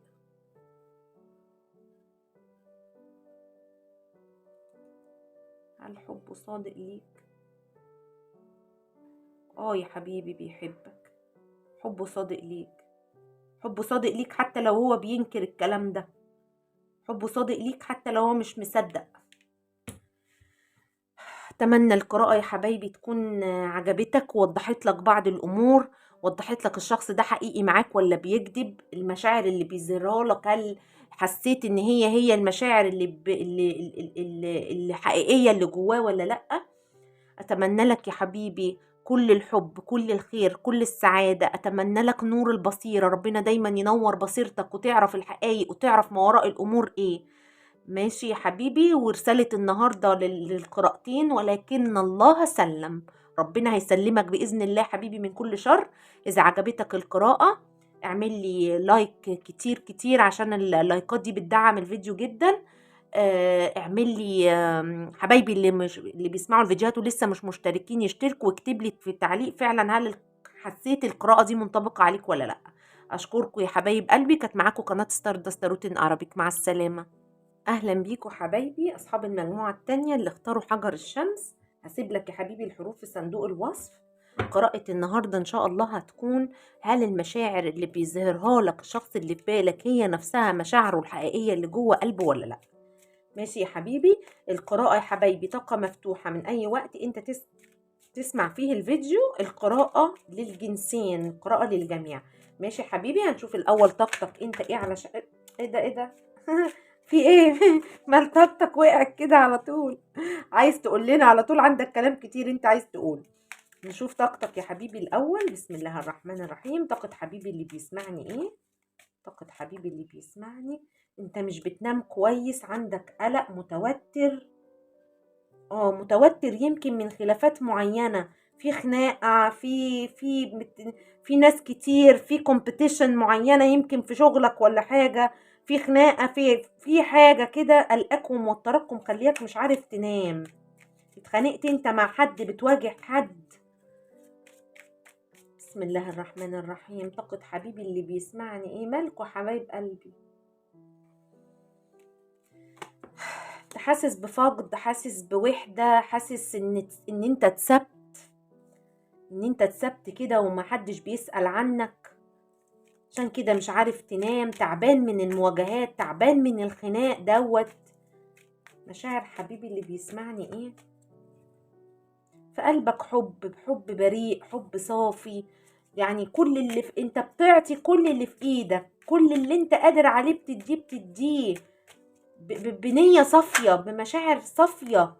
هل حبه صادق ليك؟ يا حبيبي بيحبك، حبه صادق ليك، حبه صادق ليك حتى لو هو بينكر الكلام ده، حبه صادق ليك حتى لو هو مش مصدق. اتمنى القراءة يا حبايبي تكون عجبتك ووضحت لك بعض الامور، وضحت لك الشخص ده حقيقي معاك ولا بيكذب، المشاعر اللي بيظهرها لك هل حسيت ان هي المشاعر اللي حقيقية اللي جواه ولا لا. اتمنى لك يا حبيبي كل الحب، كل الخير، كل السعادة. اتمنى لك نور البصيرة، ربنا دايما ينور بصيرتك وتعرف الحقائق وتعرف ما وراء الامور ايه. ماشي يا حبيبي. ورسالة النهاردة للقراءتين: ولكن الله سلم. ربنا هيسلمك بإذن الله حبيبي من كل شر. إذا عجبتك القراءة اعمل لي لايك كتير كتير، عشان اللايكات دي بتدعم الفيديو جدا. اعمل لي حبايبي اللي بيسمعوا الفيديوهات ولسه مش مشتركين يشتركوا، واكتب لي في التعليق فعلا هل حسيت القراءة دي منطبقة عليك ولا لا. اشكركم يا حبايب قلبي. كانت معاكم قناة ستاردست روتين ارابيك. مع السلامة. اهلا بيكم حبايبي اصحاب المجموعة التانية اللي اختاروا حجر الشمس. هسيب لك يا حبيبي الحروف في صندوق الوصف. قراءة النهاردة ان شاء الله هتكون: هل المشاعر اللي بيظهرها لك الشخص اللي في بالك هي نفسها مشاعره الحقيقية اللي جوه قلبه ولا لا؟ ماشي يا حبيبي. القراءة يا حبايبي طاقة مفتوحة من اي وقت انت تسمع فيه الفيديو. القراءة للجنسين، القراءة للجميع. ماشي يا حبيبي. هنشوف الاول طاقتك انت ايه على ايه ده في ايه؟ مال طاقتك وقعت كده على طول؟ عايز تقول لنا على طول؟ عندك كلام كتير انت عايز تقول. نشوف طاقتك يا حبيبي الاول. بسم الله الرحمن الرحيم. طاقة حبيبي اللي بيسمعني ايه؟ طاقة حبيبي اللي بيسمعني: انت مش بتنام كويس، عندك قلق، متوتر. متوتر يمكن من خلافات معينة، في خناقة، في ناس كتير، في كومبيتيشن معينة يمكن في شغلك ولا حاجة، في خناقة، في حاجة كده قلقاك وموترك ومخليك مش عارف تنام. اتخانقت انت مع حد، بتواجه حد. بسم الله الرحمن الرحيم. طاقة حبيبي اللي بيسمعني ايه؟ مالكوا حبايب قلبي؟ حاسس بفقد، حاسس بوحدة، حاسس ان انت اتسبت كده ومحدش بيسأل عنك، عشان كده مش عارف تنام، تعبان من المواجهات، تعبان من الخناق دوت. مشاعر حبيبي اللي بيسمعني ايه؟ في قلبك حب بريء، حب صافي. يعني كل اللي انت بتعطي كل اللي في ايدك، كل اللي انت قادر عليه بتديه بنية صافية، بمشاعر صافية.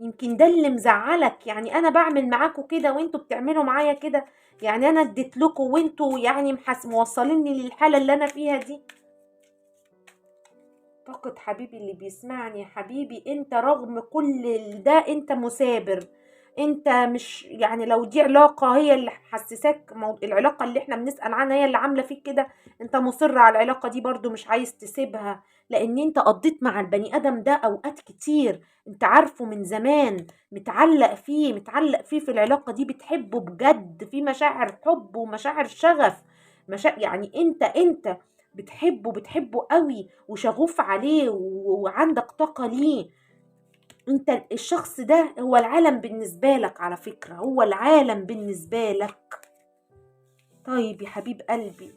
يمكن ده اللي مزعلك. يعني انا بعمل معاكم كده وانتوا بتعملوا معايا كده، يعني انا اديت لكم وانتوا يعني موصليني للحالة اللي انا فيها دي. طاقة حبيبي اللي بيسمعني يا حبيبي: انت رغم كل ده انت مثابر. انت مش يعني لو دي علاقة هي اللي حسساك العلاقة اللي احنا بنسأل عنها هي اللي عاملة فيك كده، انت مصر على العلاقة دي برضو، مش عايز تسيبها، لان انت قضيت مع البني ادم ده اوقات كتير، انت عارفه من زمان، متعلق فيه في العلاقة دي، بتحبه بجد، في مشاعر حب ومشاعر شغف. يعني انت بتحبه قوي وشغوف عليه وعندك طاقة ليه. انت الشخص ده هو العالم بالنسبة لك، على فكرة هو العالم بالنسبة لك. طيب يا حبيب قلبي،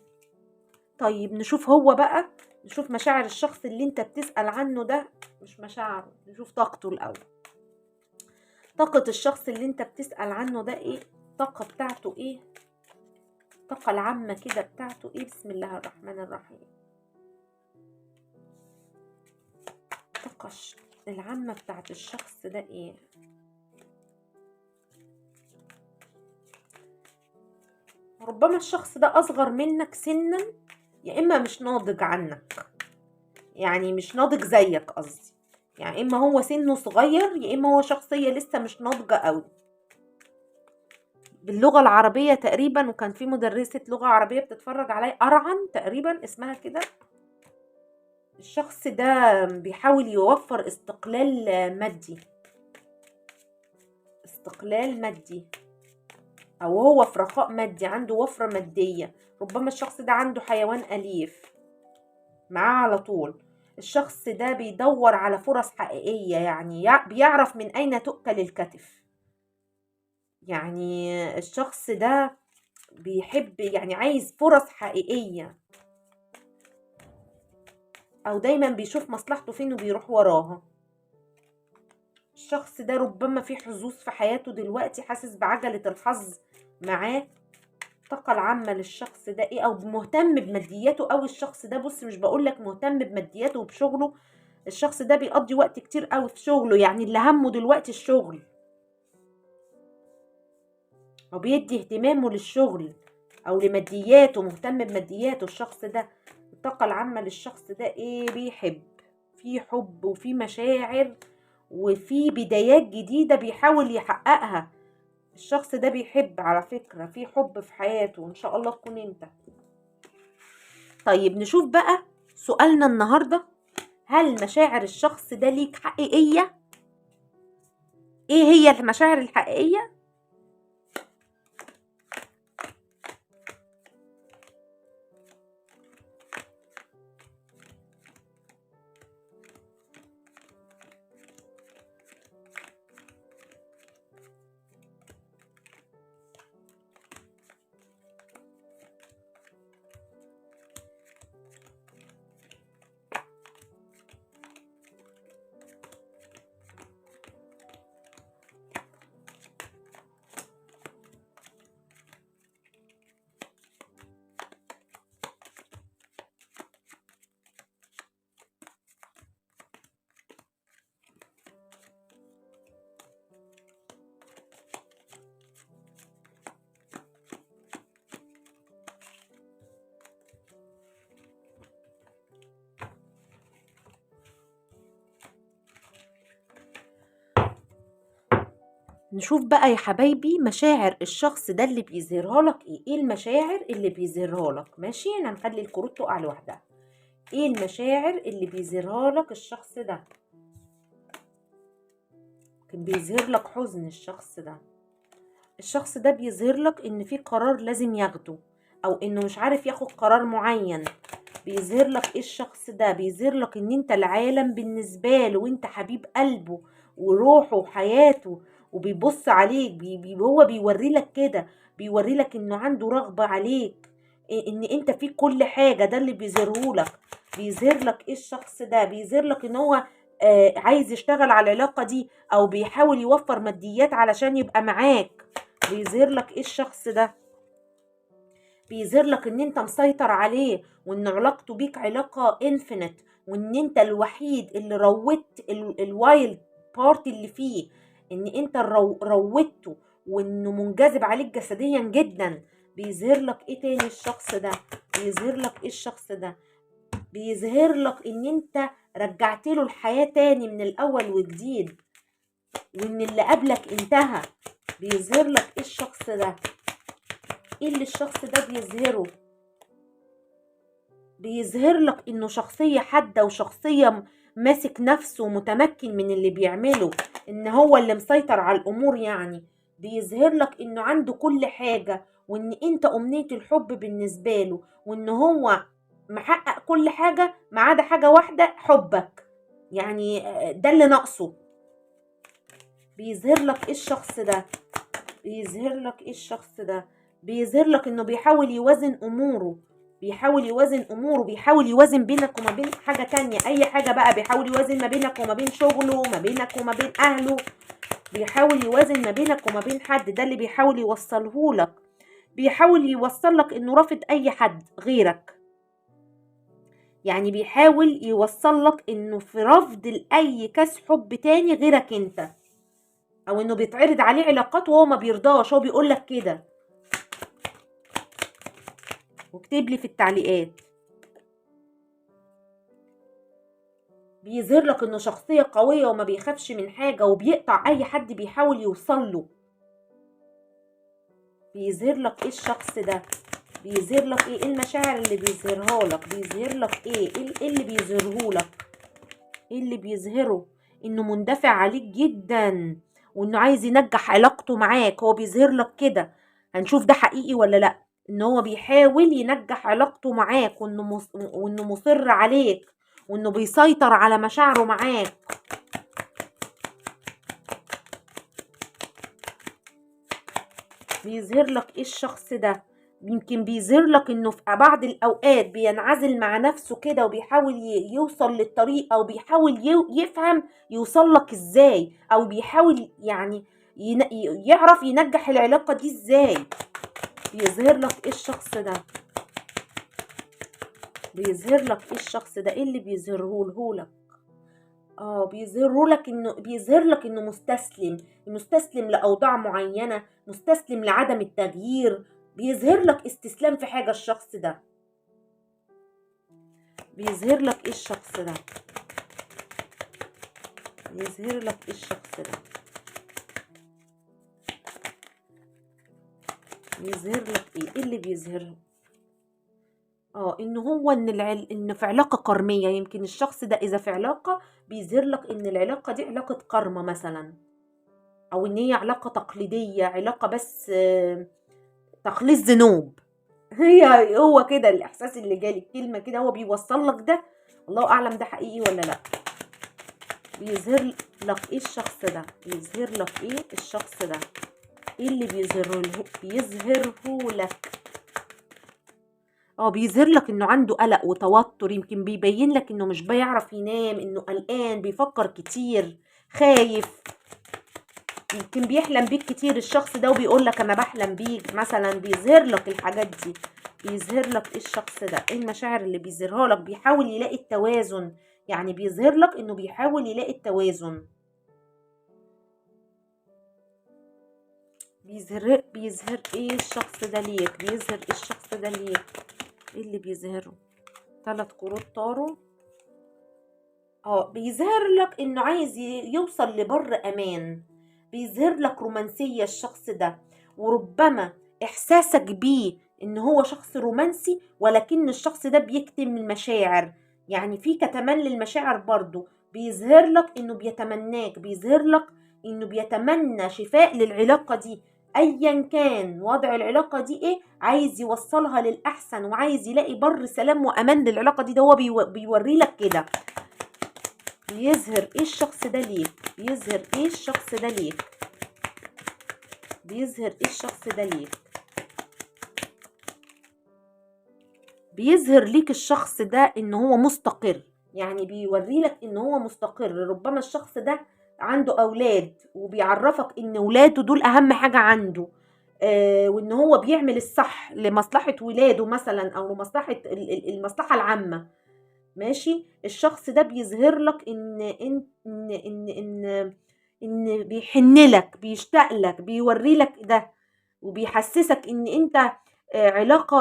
طيب نشوف هو بقى، نشوف مشاعر الشخص اللي انت بتسأل عنه ده، مش مشاعره، نشوف طاقته الأول. طاقة الشخص اللي انت بتسأل عنه ده ايه؟ الطاقة بتاعته ايه؟ الطاقة العامة كده بتاعته ايه؟ بسم الله الرحمن الرحيم. الطاقة العامة بتاعت الشخص ده ايه؟ ربما الشخص ده أصغر منك سنا، يا إما مش ناضج عنك، يعني مش ناضج زيك قصدي، يعني إما هو سنه صغير يا إما هو شخصية لسه مش ناضجة قوي. باللغة العربية تقريبا، وكان في مدرسة لغة عربية بتتفرج علي أرعن تقريبا اسمها كده. الشخص ده بيحاول يوفر استقلال مادي، أو هو في رخاء مادي، عنده وفرة مادية. ربما الشخص ده عنده حيوان أليف معاه على طول. الشخص ده بيدور على فرص حقيقية، يعني بيعرف من أين تؤكل الكتف. يعني الشخص ده بيحب، يعني عايز فرص حقيقية، او دايما بيشوف مصلحته فين وبيروح وراها. الشخص ده ربما في حظوظ في حياته دلوقتي، حاسس بعجلة الحظ معاه. الطاقة العامة للشخص ده ايه؟ او مهتم بمادياته. او الشخص ده، بص مش بقولك مهتم بمادياته وبشغله، الشخص ده بيقضي وقت كتير قوي في شغله، يعني اللي همه دلوقتي الشغل، او بيدي اهتمامه للشغل او لمادياته، مهتم بمادياته الشخص ده. الطاقة العامة للشخص ده ايه؟ بيحب، في حب وفي مشاعر وفي بدايات جديدة بيحاول يحققها. الشخص ده بيحب على فكرة، في حب في حياته، وان شاء الله تكون انت. طيب نشوف بقى سؤالنا النهاردة، هل مشاعر الشخص ده ليك حقيقية؟ ايه هي المشاعر الحقيقية؟ نشوف بقى يا حبايبي مشاعر الشخص ده اللي بيظهرها لك ايه. ايه المشاعر اللي بيظهرها لك؟ ماشي، انا هنخلي الكروت تقع لوحدها. ايه المشاعر اللي بيظهرها لك الشخص ده؟ كان بيظهر لك حزن الشخص ده. الشخص ده بيظهر لك ان في قرار لازم ياخده، او انه مش عارف ياخد قرار معين. بيظهر لك ايه الشخص ده؟ بيظهر لك ان انت العالم بالنسبة له، وانت حبيب قلبه وروحه وحياته، وبيبص عليك. هو بيوري لك كده، بيوري لك انه عنده رغبة عليك، ان انت فيك كل حاجة. ده اللي بيظهره لك. بيظهر لك ايه الشخص ده؟ بيظهر لك ان هو عايز يشتغل على العلاقة دي، او بيحاول يوفر ماديات علشان يبقى معاك. بيظهر لك ايه الشخص ده؟ بيظهر لك ان انت مسيطر عليه، وان علاقته بيك علاقة انفينيت، وان انت الوحيد اللي روت الوايلد بارت اللي فيه، ان انت روته، وانه منجذب عليك جسديا جدا. بيظهر لك ايه تاني الشخص ده؟ بيظهر لك ايه الشخص ده؟ بيظهر لك ان انت رجعت له الحياة تاني من الاول وجديد، وان اللي قبلك انتهى. بيظهر لك ايه الشخص ده؟ ايه اللي الشخص ده بيظهره؟ بيظهر لك انه شخصية حادة، وشخصية ماسك نفسه ومتمكن من اللي بيعمله، ان هو اللي مسيطر على الامور يعني. بيظهر لك انه عنده كل حاجة، وان انت امنية الحب بالنسبة له، وان هو محقق كل حاجة ما عدا حاجة واحدة، حبك. يعني ده اللي ناقصه. بيظهر لك ايه الشخص ده؟ بيظهر لك ايه الشخص ده؟ بيظهر لك انه بيحاول يوازن اموره، بيحاول يوازن بينك وما بين حاجة تانية، اي حاجة بقى. بيحاول يوازن ما بينك وما بين شغله، ما بينك وما بين اهله، بيحاول يوازن ما بينك وما بين حد. ده اللي بيحاول يوصله لك. بيحاول يوصل لك انه رافض اي حد غيرك، يعني بيحاول يوصل لك انه في رفض لاي كاس حب تاني غيرك انت، او انه بيتعرض عليه علاقات وهو ما بيرضاش. هو بيقول لك كده، واكتب لي في التعليقات. بيظهر لك انه شخصية قوية وما بيخافش من حاجة، وبيقطع اي حد بيحاول يوصل له. بيظهر لك ايه الشخص ده؟ بيظهر لك ايه المشاعر اللي بيظهرها لك؟ بيظهر لك ايه اللي بيظهره لك؟ ايه اللي بيظهره؟ انه مندفع عليك جدا، وانه عايز ينجح علاقته معاك. هو بيظهر لك كده، هنشوف ده حقيقي ولا لا. ان هو بيحاول ينجح علاقته معاك، وانه مصر عليك، وانه بيسيطر على مشاعره معاك. بيظهر لك ايه الشخص ده؟ يمكن بيظهر لك انه في بعض الاوقات بينعزل مع نفسه كده وبيحاول يوصل للطريق، او بيحاول يفهم يوصل لك ازاي، او بيحاول يعني يعرف ينجح العلاقة دي ازاي. بيظهر لك ايه الشخص ده؟ بيظهر لك ايه الشخص ده؟ ايه اللي بيظهره لك؟ بيظهر لك انه مستسلم لاوضاع معينة، مستسلم لعدم التغيير. بيظهر لك استسلام في حاجة الشخص ده. بيظهر لك ايه الشخص ده؟ بيظهر لك ايه الشخص ده؟ بيظهر لك ايه اللي بيظهره؟ ان هو ان في علاقة كرمية. يمكن الشخص ده اذا في علاقة بيظهر لك ان العلاقة دي علاقة كرمة مثلا، او ان هي علاقة تقليدية، علاقة بس تخليص ذنوب. هو كده الاحساس اللي جالي، الكلمة كده هو بيوصل لك ده. الله اعلم ده حقيقي ولا لا. بيظهر لك ايه الشخص ده؟ بيظهر لك ايه الشخص ده؟ ايه اللي بيظهره لك؟ بيظهر لك انه عنده قلق وتوتر. يمكن بيبين لك انه مش بيعرف ينام، انه قلقان، بيفكر كتير، خايف. يمكن بيحلم بيك كتير الشخص ده وبيقول لك انا بحلم بيك مثلا. بيظهر لك الحاجات دي. بيظهر لك ايه الشخص ده؟ ايه المشاعر اللي بيظهرها لك؟ بيحاول يلاقي التوازن. يعني بيظهر لك انه بيحاول يلاقي التوازن. بيظهر ايه الشخص ده ليك؟ بيظهر ايه الشخص ده ليك؟ ايه اللي بيظهره؟ 3 كروت طاروا. بيظهر لك انه عايز يوصل لبر امان. بيظهر لك رومانسية الشخص ده، وربما احساسك بيه ان هو شخص رومانسي، ولكن الشخص ده بيكتم المشاعر. يعني في كتمان للمشاعر برضو. بيظهر لك انه بيتمناك، بيظهر لك انه بيتمنى شفاء للعلاقة دي. ايا كان وضع العلاقة دي ايه، عايز يوصلها للأحسن، وعايز يلاقي بر سلام وامان للعلاقة دي. ده هو بيوري لك كده. بيظهر ايه الشخص ده ليك؟ بيظهر ايه الشخص ده ليك؟ بيظهر ايه الشخص ده ليك؟ بيظهر ليك الشخص ده ان هو مستقر. يعني بيوري لك ان هو مستقر. ربما الشخص ده عنده اولاد، وبيعرفك ان ولاده دول اهم حاجة عنده. وان هو بيعمل الصح لمصلحة ولاده مثلا، او لمصلحة المصلحة العامة. ماشي. الشخص ده بيظهر لك ان بيحن لك، بيشتاق لك، بيوري لك ده، وبيحسسك ان انت علاقة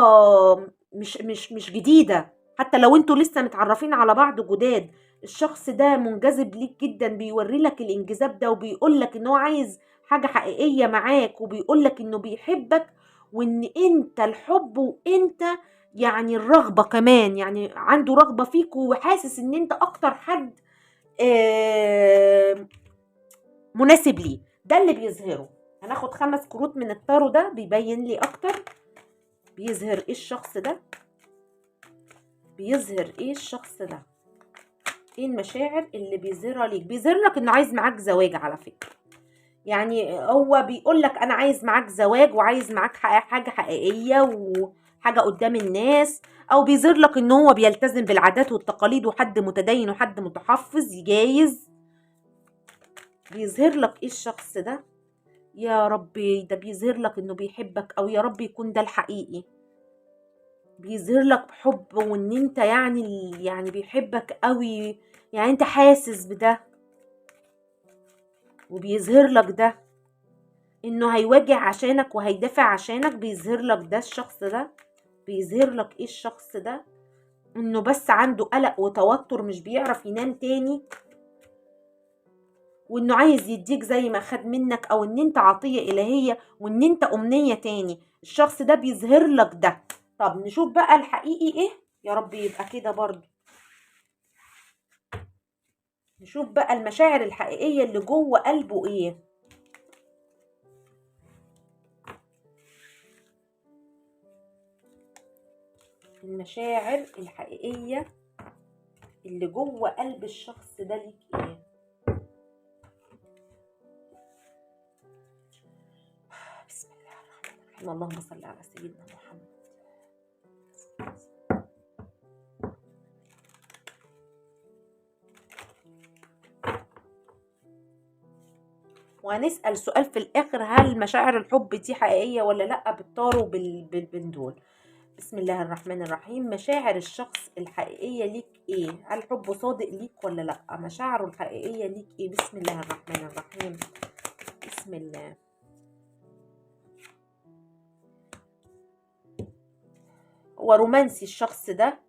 مش جديدة. حتى لو انتوا لسه متعرفين على بعض جداد، الشخص ده منجذب ليك جدا. بيوري لك الانجذاب ده، وبيقول لك ان هو عايز حاجة حقيقية معاك، وبيقول لك انه بيحبك، وان انت الحب، وانت يعني الرغبة كمان. يعني عنده رغبة فيك، وحاسس ان انت اكتر حد مناسب ليه. ده اللي بيظهره. هناخد 5 كروت من التارو ده بيبين لي اكتر. بيظهر ايه الشخص ده؟ بيظهر ايه الشخص ده؟ ايه المشاعر اللي بيظهرها ليك؟ بيظهر لك انه عايز معاك زواج على فكرة. يعني هو بيقول لك انا عايز معاك زواج، وعايز معاك حاجة حقيقية وحاجة قدام الناس. او بيظهر لك ان هو بيلتزم بالعادات والتقاليد، وحد متدين وحد متحفظ جايز. بيظهر لك ايه الشخص ده؟ يا ربي، ده بيظهر لك انه بيحبك، او يا رب يكون ده الحقيقي. بيظهر لك حب، وان انت يعني بيحبك قوي. يعني انت حاسس بده، وبيظهر لك ده انه هيواجه عشانك وهيدافع عشانك. بيظهر لك ده الشخص ده. بيظهر لك ايه الشخص ده؟ انه بس عنده قلق وتوتر، مش بيعرف ينام تاني، وانه عايز يديك زي ما خد منك، او ان انت عطية الهية، وان انت امنية تاني. الشخص ده بيظهر لك ده. طب نشوف بقى الحقيقي ايه. يا رب يبقى كده برضو. نشوف بقى المشاعر الحقيقية اللي جوه قلبه ايه. المشاعر الحقيقية اللي جوه قلب الشخص ده ليك ايه؟ بسم الله الرحمن الرحيم. اللهم صل على سيدنا محمد. وهنسأل سؤال في الآخر، هل مشاعر الحب دي حقيقية ولا لأ، بالطار وبالبندول. بسم الله الرحمن الرحيم. مشاعر الشخص الحقيقية ليك ايه؟ هل حبه صادق ليك ولا لأ؟ مشاعره الحقيقية ليك ايه؟ بسم الله الرحمن الرحيم. بسم الله. هو رومانسي الشخص ده،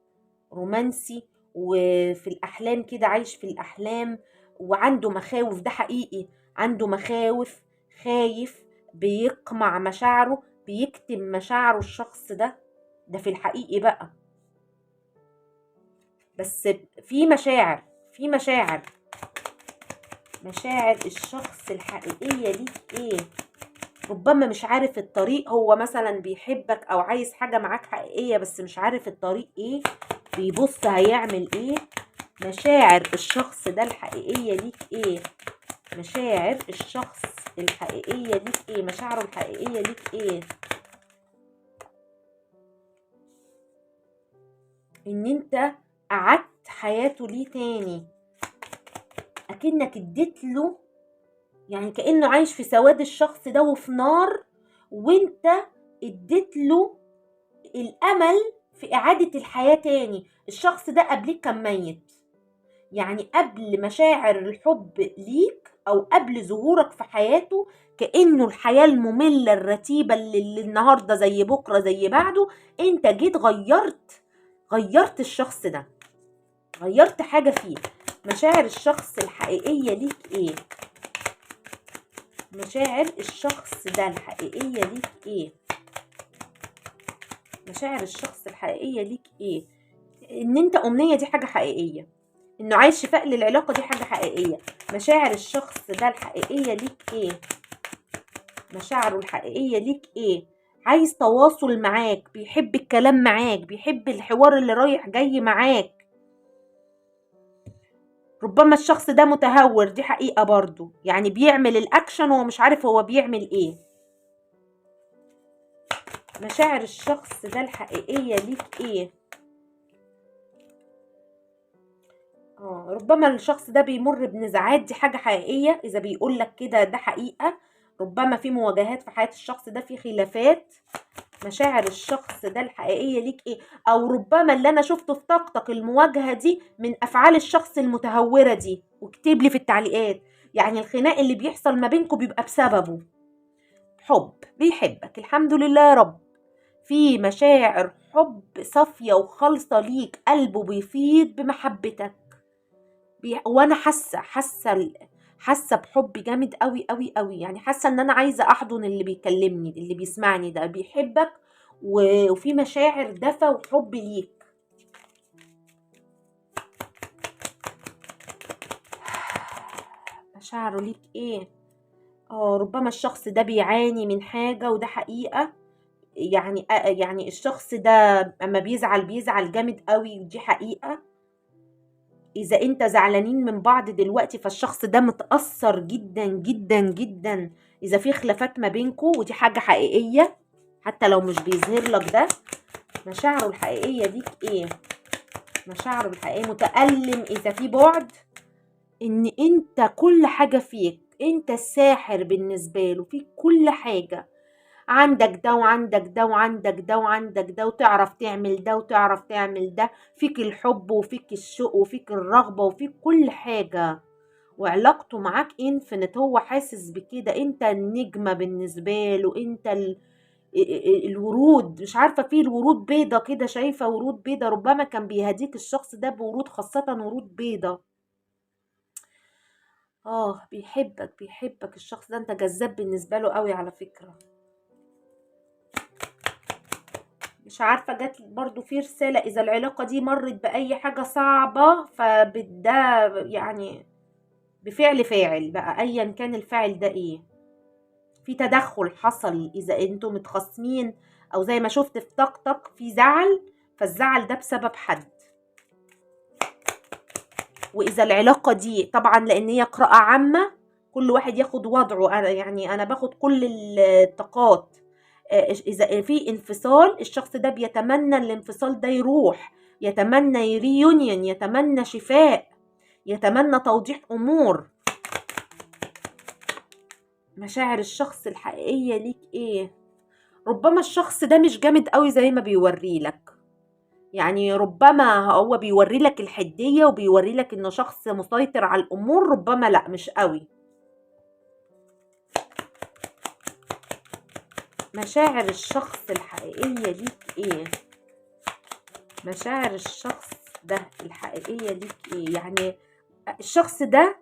رومانسي، وفي الأحلام كده، عايش في الأحلام، وعنده مخاوف. ده حقيقي، عنده مخاوف، خايف، بيقمع مشاعره، بيكتم مشاعره الشخص ده. ده في الحقيقي بقى. بس في مشاعر، في مشاعر. مشاعر الشخص الحقيقية ليك ايه؟ ربما مش عارف الطريق، هو مثلا بيحبك او عايز حاجة معاك حقيقية بس مش عارف الطريق ايه، بيبص هيعمل ايه. مشاعر الشخص ده الحقيقية ليك ايه؟ مشاعر الشخص الحقيقية ليك ايه؟ مشاعره الحقيقية ليك ايه؟ ان انت قعدت حياته ليه تاني، اكنك اديت له، يعني كأنه عايش في سواد الشخص ده وفي نار، وانت اديت له الامل في اعادة الحياة تاني. الشخص ده قبليك كان ميت، يعني قبل مشاعر الحب ليك او قبل ظهورك في حياته، كأنه الحياة المملة الرتيبة اللي النهاردة زي بكرة زي بعده، انت جيت غيرت الشخص ده، غيرت حاجة فيه. مشاعر الشخص الحقيقية ليك ايه؟ مشاعر الشخص ده الحقيقية ليك ايه؟ مشاعر الشخص الحقيقية ليك ايه؟ ان انت امنية، دي حاجة حقيقية. انه عايز شفاء للعلاقة، دي حاجة حقيقية. مشاعر الشخص ده الحقيقية ليك ايه؟ مشاعره الحقيقية ليك ايه؟ عايز تواصل معاك، بيحب الكلام معاك، بيحب الحوار اللي رايح جاي معاك. ربما الشخص ده متهور، دي حقيقة برضو، يعني بيعمل الاكشن وهو مش عارف هو بيعمل ايه. مشاعر الشخص ده الحقيقية ليك ايه؟ ربما الشخص ده بيمر بنزاعات، دي حاجة حقيقية. إذا بيقول لك كده ده حقيقة. ربما في مواجهات في حياة الشخص ده، في خلافات. مشاعر الشخص ده الحقيقية ليك إيه؟ أو ربما اللي أنا شفته في طاقتك المواجهة دي من أفعال الشخص المتهورة دي، واكتب لي في التعليقات. يعني الخناق اللي بيحصل ما بينكم بيبقى بسببه حب، بيحبك الحمد لله يا رب. في مشاعر حب صافية وخالصة ليك، قلبه بيفيض بمحبتك. وانا حاسه بحب جامد قوي قوي قوي، يعني حاسه ان انا عايزه احضن اللي بيكلمني، اللي بيسمعني ده بيحبك، وفي مشاعر دفى وحب ليك. مشاعره ليك ايه؟ ربما الشخص ده بيعاني من حاجه، وده حقيقه. يعني الشخص ده اما بيزعل جامد قوي، ودي حقيقه. اذا انت زعلانين من بعض دلوقتي، فالشخص ده متأثر جدا جدا جدا. اذا في خلافات ما بينكو، ودي حاجة حقيقية حتى لو مش بيظهر لك ده. مشاعره الحقيقية ليك ايه؟ مشاعره الحقيقية متألم اذا في بعد، ان انت كل حاجة فيك، انت الساحر بالنسبة له، فيك كل حاجة. عندك ده وعندك ده وعندك ده وعندك ده، وتعرف تعمل ده وتعرف تعمل ده. فيك الحب وفيك الشوق وفيك الرغبة وفيك كل حاجة. وعلاقته معاك انفنت، هو حاسس بكده. انت النجمة بالنسبة له، انت الورود. مش عارفة، فيه الورود بيضة كده، شايفة ورود بيضة. ربما كان بيهديك الشخص ده بورود، خاصة ورود بيضة. بيحبك الشخص ده، انت جذاب بالنسبة له قوي على فكرة. مش عارفة، جات برضو في رسالة إذا العلاقة دي مرت بأي حاجة صعبة، فبده يعني بفعل فاعل بقى، أيا كان الفاعل ده إيه. في تدخل حصل إذا أنتم متخاصمين، أو زي ما شفت في طاقتك في زعل، فالزعل ده بسبب حد. وإذا العلاقة دي طبعا، لأن هي قراءة عامة، كل واحد ياخد وضعه. يعني أنا باخد كل الطاقات. اذا في انفصال الشخص ده بيتمنى الانفصال ده يروح، يتمنى ريونيون، يتمنى شفاء، يتمنى توضيح امور. مشاعر الشخص الحقيقية ليك ايه؟ ربما الشخص ده مش جامد قوي زي ما بيوري لك، يعني ربما هو بيوري لك الحدية وبيوري لك انه شخص مسيطر على الامور، ربما لا مش قوي. مشاعر الشخص الحقيقية ليك ايه؟ مشاعر الشخص ده الحقيقية ليك ايه؟ يعني الشخص ده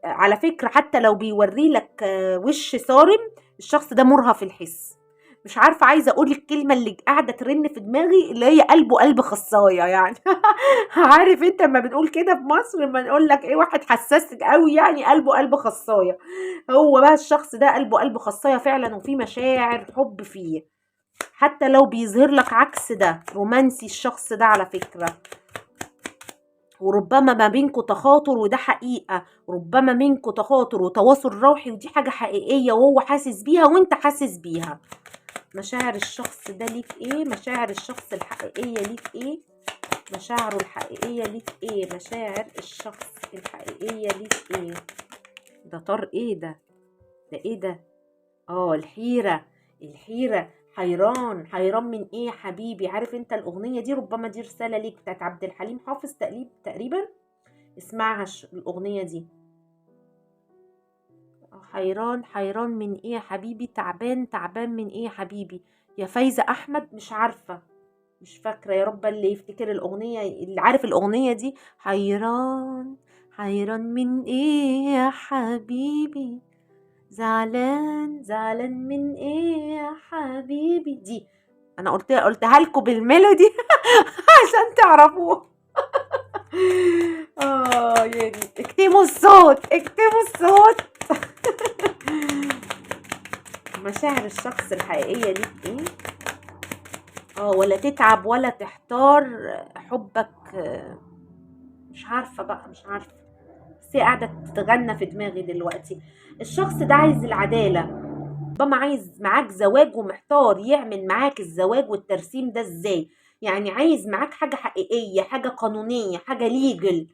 على فكرة حتى لو بيوري لك وش صارم، الشخص ده مرهف الحس. مش عارفة عايزة اقول الكلمة اللي قاعدة ترن في دماغي، اللي هي قلبه قلب خصاية يعني. عارف انت لما بنقول كده في مصر، لما نقول لك ايه واحد حساس قوي، يعني قلبه قلب خصاية. هو بقى الشخص ده قلبه قلب خصاية فعلا، وفي مشاعر حب فيه، حتى لو بيظهر لك عكس ده. رومانسي الشخص ده على فكرة، وربما ما بينكوا تخاطر وده حقيقة، ربما منكوا تخاطر وتواصل روحي ودي حاجة حقيقية، وهو حاسس بيها وانت حاسس بيها. مشاعر الشخص ده ليك ايه؟ مشاعر الشخص الحقيقية ليك ايه؟ مشاعره الحقيقية ليك ايه؟ مشاعر الشخص الحقيقية ليك ايه؟ ده طار ايه ده؟ ده ايه ده؟ الحيرة. الحيرة، حيران. حيران من ايه يا حبيبي؟ عارف انت الاغنية دي؟ ربما دي رسالة ليك، بتاعت عبد الحليم حافظ تقريبا. اسمعها الاغنية دي. حيران. حيران من ايه يا حبيبي؟ تعبان. تعبان من ايه يا حبيبي؟ يا فايزة احمد، مش عارفة، مش فاكرة. يا رب اللي يفتكر الاغنية، اللي عارف الاغنية دي. حيران. حيران من ايه يا حبيبي؟ زعلان. زعلان من ايه يا حبيبي؟ دي انا قلتها لكم بالميلودي عشان تعرفوه. يعني اكتموا الصوت، اكتموا الصوت. مشاعر الشخص الحقيقية ليك ايه؟ ولا تتعب ولا تحتار حبك. مش عارفة بقى، مش عارفة، بس هي قاعدة تتغنى في دماغي دلوقتي. الشخص ده عايز العدالة، ربما عايز معاك زواج ومحتار يعمل معاك الزواج والترسيم ده ازاي. يعني عايز معاك حاجة حقيقية، حاجة قانونية، حاجة ليجل.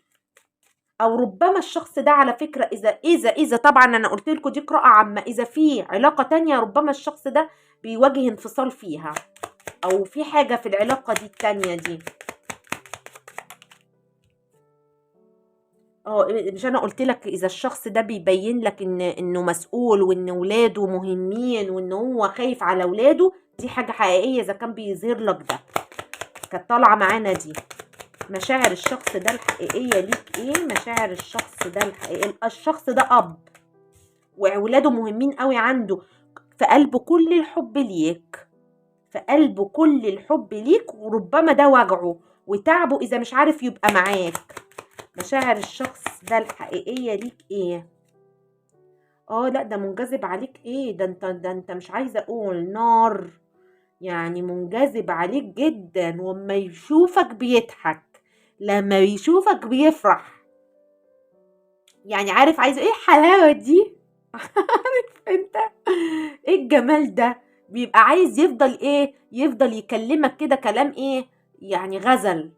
او ربما الشخص ده على فكرة، اذا طبعا انا قلت لكم دي قراءة عامة، اذا في علاقة تانية ربما الشخص ده بيواجه انفصال فيها، او في حاجة في العلاقة دي التانية دي. مش انا قلت لك اذا الشخص ده بيبين لك انه مسؤول، وان ولاده مهمين، وان هو خايف على ولاده، دي حاجة حقيقية اذا كان بيظهر لك ده. كانت طالعة معانا دي. مشاعر الشخص ده الحقيقية ليك ايه؟ مشاعر الشخص ده الحقيقية، الشخص ده اب وولاده مهمين قوي عنده، في قلبه كل الحب ليك، في قلبه كل الحب ليك، وربما ده وجعه وتعبه اذا مش عارف يبقى معاك. مشاعر الشخص ده الحقيقية ليك ايه؟ لا ده منجذب عليك ايه؟ ده انت مش عايزة اقول نار، يعني منجذب عليك جدا، وما يشوفك بيضحك، لما يشوفك بيفرح. يعني عارف عايزة ايه الحلاوة دي؟ عارف انت ايه الجمال ده؟ بيبقى عايز يفضل ايه؟ يفضل يكلمك كده كلام ايه؟ يعني غزل،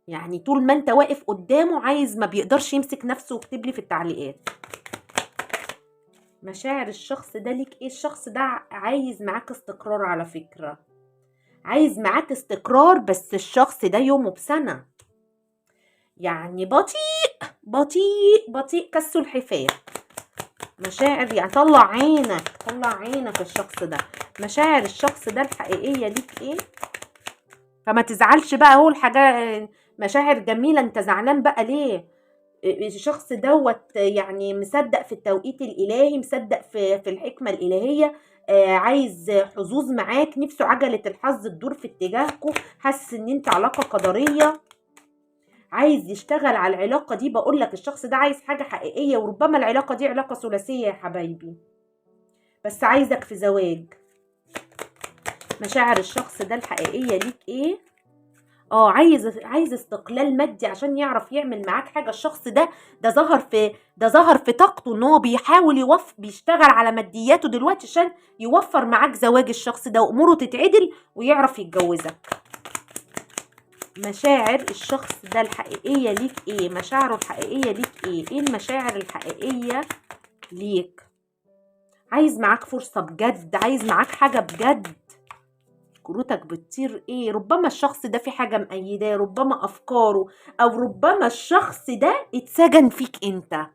يعني طول ما انت واقف قدامه عايز، ما بيقدرش يمسك نفسه ويكتب لي في التعليقات. مشاعر الشخص ده ليك ايه؟ الشخص ده عايز معاك استقرار على فكرة، عايز معاك استقرار، بس الشخص ده يومه بسنة، يعني بطيء بطيء بطيء كالسلحفاة. مشاعر يعني طلع عينك، طلع عينك الشخص ده. مشاعر الشخص ده الحقيقية ليك ايه؟ فما تزعلش بقى، هو الحاجة مشاعر جميلة، انت زعلان بقى ليه؟ الشخص دوت يعني مصدق في التوقيت الإلهي، مصدق في الحكمة الإلهية، عايز حظوظ معاك، نفسه عجلة الحظ تدور في اتجاهكم، حاسس ان انت علاقة قدرية، عايز يشتغل على العلاقة دي. بقول لك الشخص ده عايز حاجة حقيقية، وربما العلاقة دي علاقة ثلاثية يا حبايبي، بس عايزك في زواج. مشاعر الشخص ده الحقيقية ليك ايه؟ عايز استقلال مادي عشان يعرف يعمل معاك حاجة. الشخص ده ظهر في طاقته ان هو بيحاول بيشتغل على مادياته دلوقتي عشان يوفر معاك زواج. الشخص ده واموره تتعدل ويعرف يتجوزك. مشاعر الشخص ده الحقيقية ليك ايه؟ مشاعره الحقيقية ليك ايه؟ ايه المشاعر الحقيقية ليك؟ عايز معاك فرصة بجد، عايز معاك حاجة بجد. كروتك بتطير ايه؟ ربما الشخص ده في حاجة مأيداه، ربما افكاره، او ربما الشخص ده اتسجن فيك انت،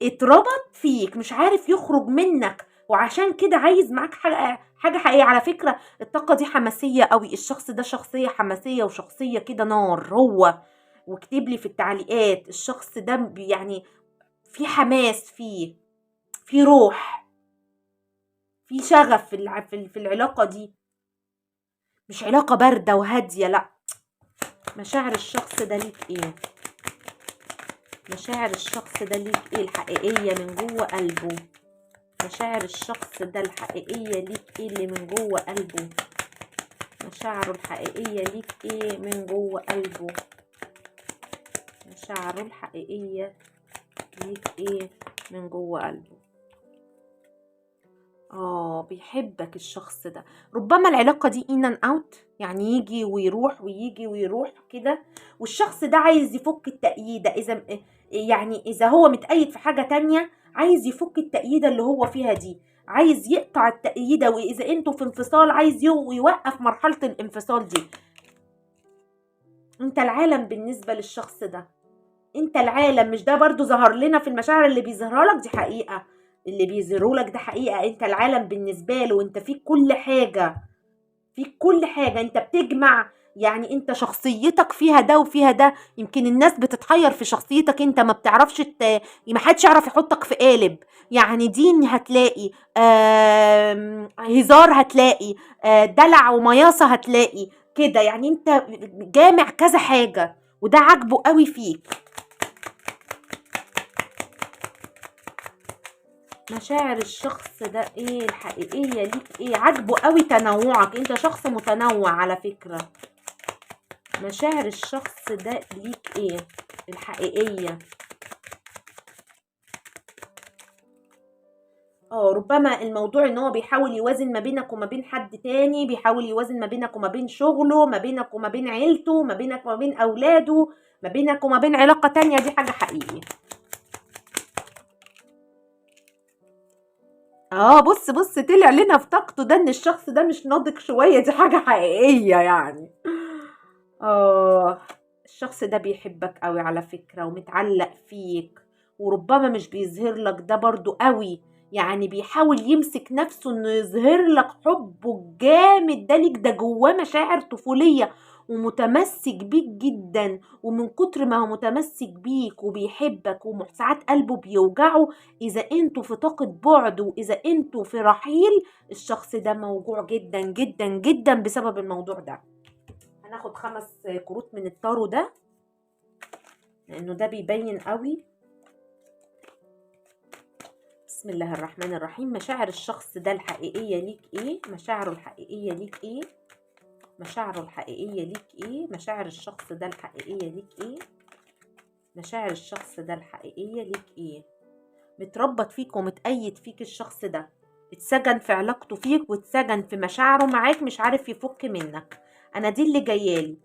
اتربط فيك مش عارف يخرج منك، وعشان كده عايز معاك حاجة حقيقية. على فكرة الطاقة دي حماسية قوي. الشخص ده شخصية حماسية وشخصية كده نار هو. واكتب لي في التعليقات الشخص ده يعني في حماس، في روح، في شغف في العلاقة دي. مش علاقة باردة وهادية، لا. مشاعر الشخص ده ليك ايه؟ مشاعر الشخص ده ليك ايه الحقيقية من جوه قلبه؟ مشاعر الشخص ده الحقيقية ليك ايه اللي من جوه قلبه؟ مشاعره الحقيقية ليك ايه من جوه قلبه؟ مشاعره الحقيقية ليك ايه من جوه قلبه؟ بيحبك الشخص ده. ربما العلاقة دي in and out، يعني يجي ويروح ويجي ويروح كده. والشخص ده عايز يفك التأييدة. إذا هو متأيد في حاجة تانية، عايز يفك التأييدة اللي هو فيها دي، عايز يقطع التأييدة. وإذا انتوا في انفصال عايز يوقف مرحلة الانفصال دي. انت العالم بالنسبة للشخص ده، انت العالم. مش ده برضو ظهر لنا في المشاعر اللي بيظهرها لك؟ دي حقيقة. اللي بيظهروا لك ده حقيقة. انت العالم بالنسبة له، انت فيك كل حاجة، فيك كل حاجة. انت بتجمع، يعني انت شخصيتك فيها ده وفيها ده. يمكن الناس بتتحير في شخصيتك انت، ما بتعرفش ما حدش يعرف يحطك في قالب. يعني دين هتلاقي، هزار هتلاقي، دلع ومياصة هتلاقي كده. يعني انت جامع كذا حاجة، وده عاجبه قوي فيك. مشاعر الشخص ده ايه الحقيقية ليك ايه؟ عاجبه قوي تنوعك، انت شخص متنوع على فكرة. مشاعر الشخص ده ليك ايه الحقيقية؟ ربما الموضوع ان هو بيحاول يوازن ما بينك وما بين حد تاني، بيحاول يوازن ما بينك وما بين شغله، ما بينك وما بين عيلته، ما بينك وما بين اولاده، ما بينك وما بين علاقة تانية. دي حاجة حقيقية. بص طلع لنا في طاقته ده ان الشخص ده مش ناضج شوية. دي حاجة حقيقية يعني. اه الشخص ده بيحبك قوي على فكرة، ومتعلق فيك. وربما مش بيظهر لك ده برضو قوي، يعني بيحاول يمسك نفسه انه يظهر لك حبه الجامد ده ليك. ده جواه مشاعر طفولية ومتمسك بيك جدا. ومن كتر ما هو متمسك بيك وبيحبك، وساعات قلبه بيوجعه اذا انتوا في طاقة بعد، واذا انتوا في رحيل. الشخص ده موجوع جدا جدا جدا بسبب الموضوع ده. هناخد 5 كروت من التارو ده، لانه ده بيبين قوي. بسم الله الرحمن الرحيم. مشاعر الشخص ده الحقيقية ليك ايه؟ مشاعره الحقيقية ليك ايه؟ مشاعره الحقيقية ليك ايه؟ مشاعر الشخص ده الحقيقية ليك ايه؟ مشاعر الشخص ده الحقيقية ليك ايه؟ متربط فيك ومتأيد فيك الشخص ده. اتسجن في علاقته فيك، واتسجن في مشاعره معاك، مش عارف يفك منك. انا دي اللي جايالي.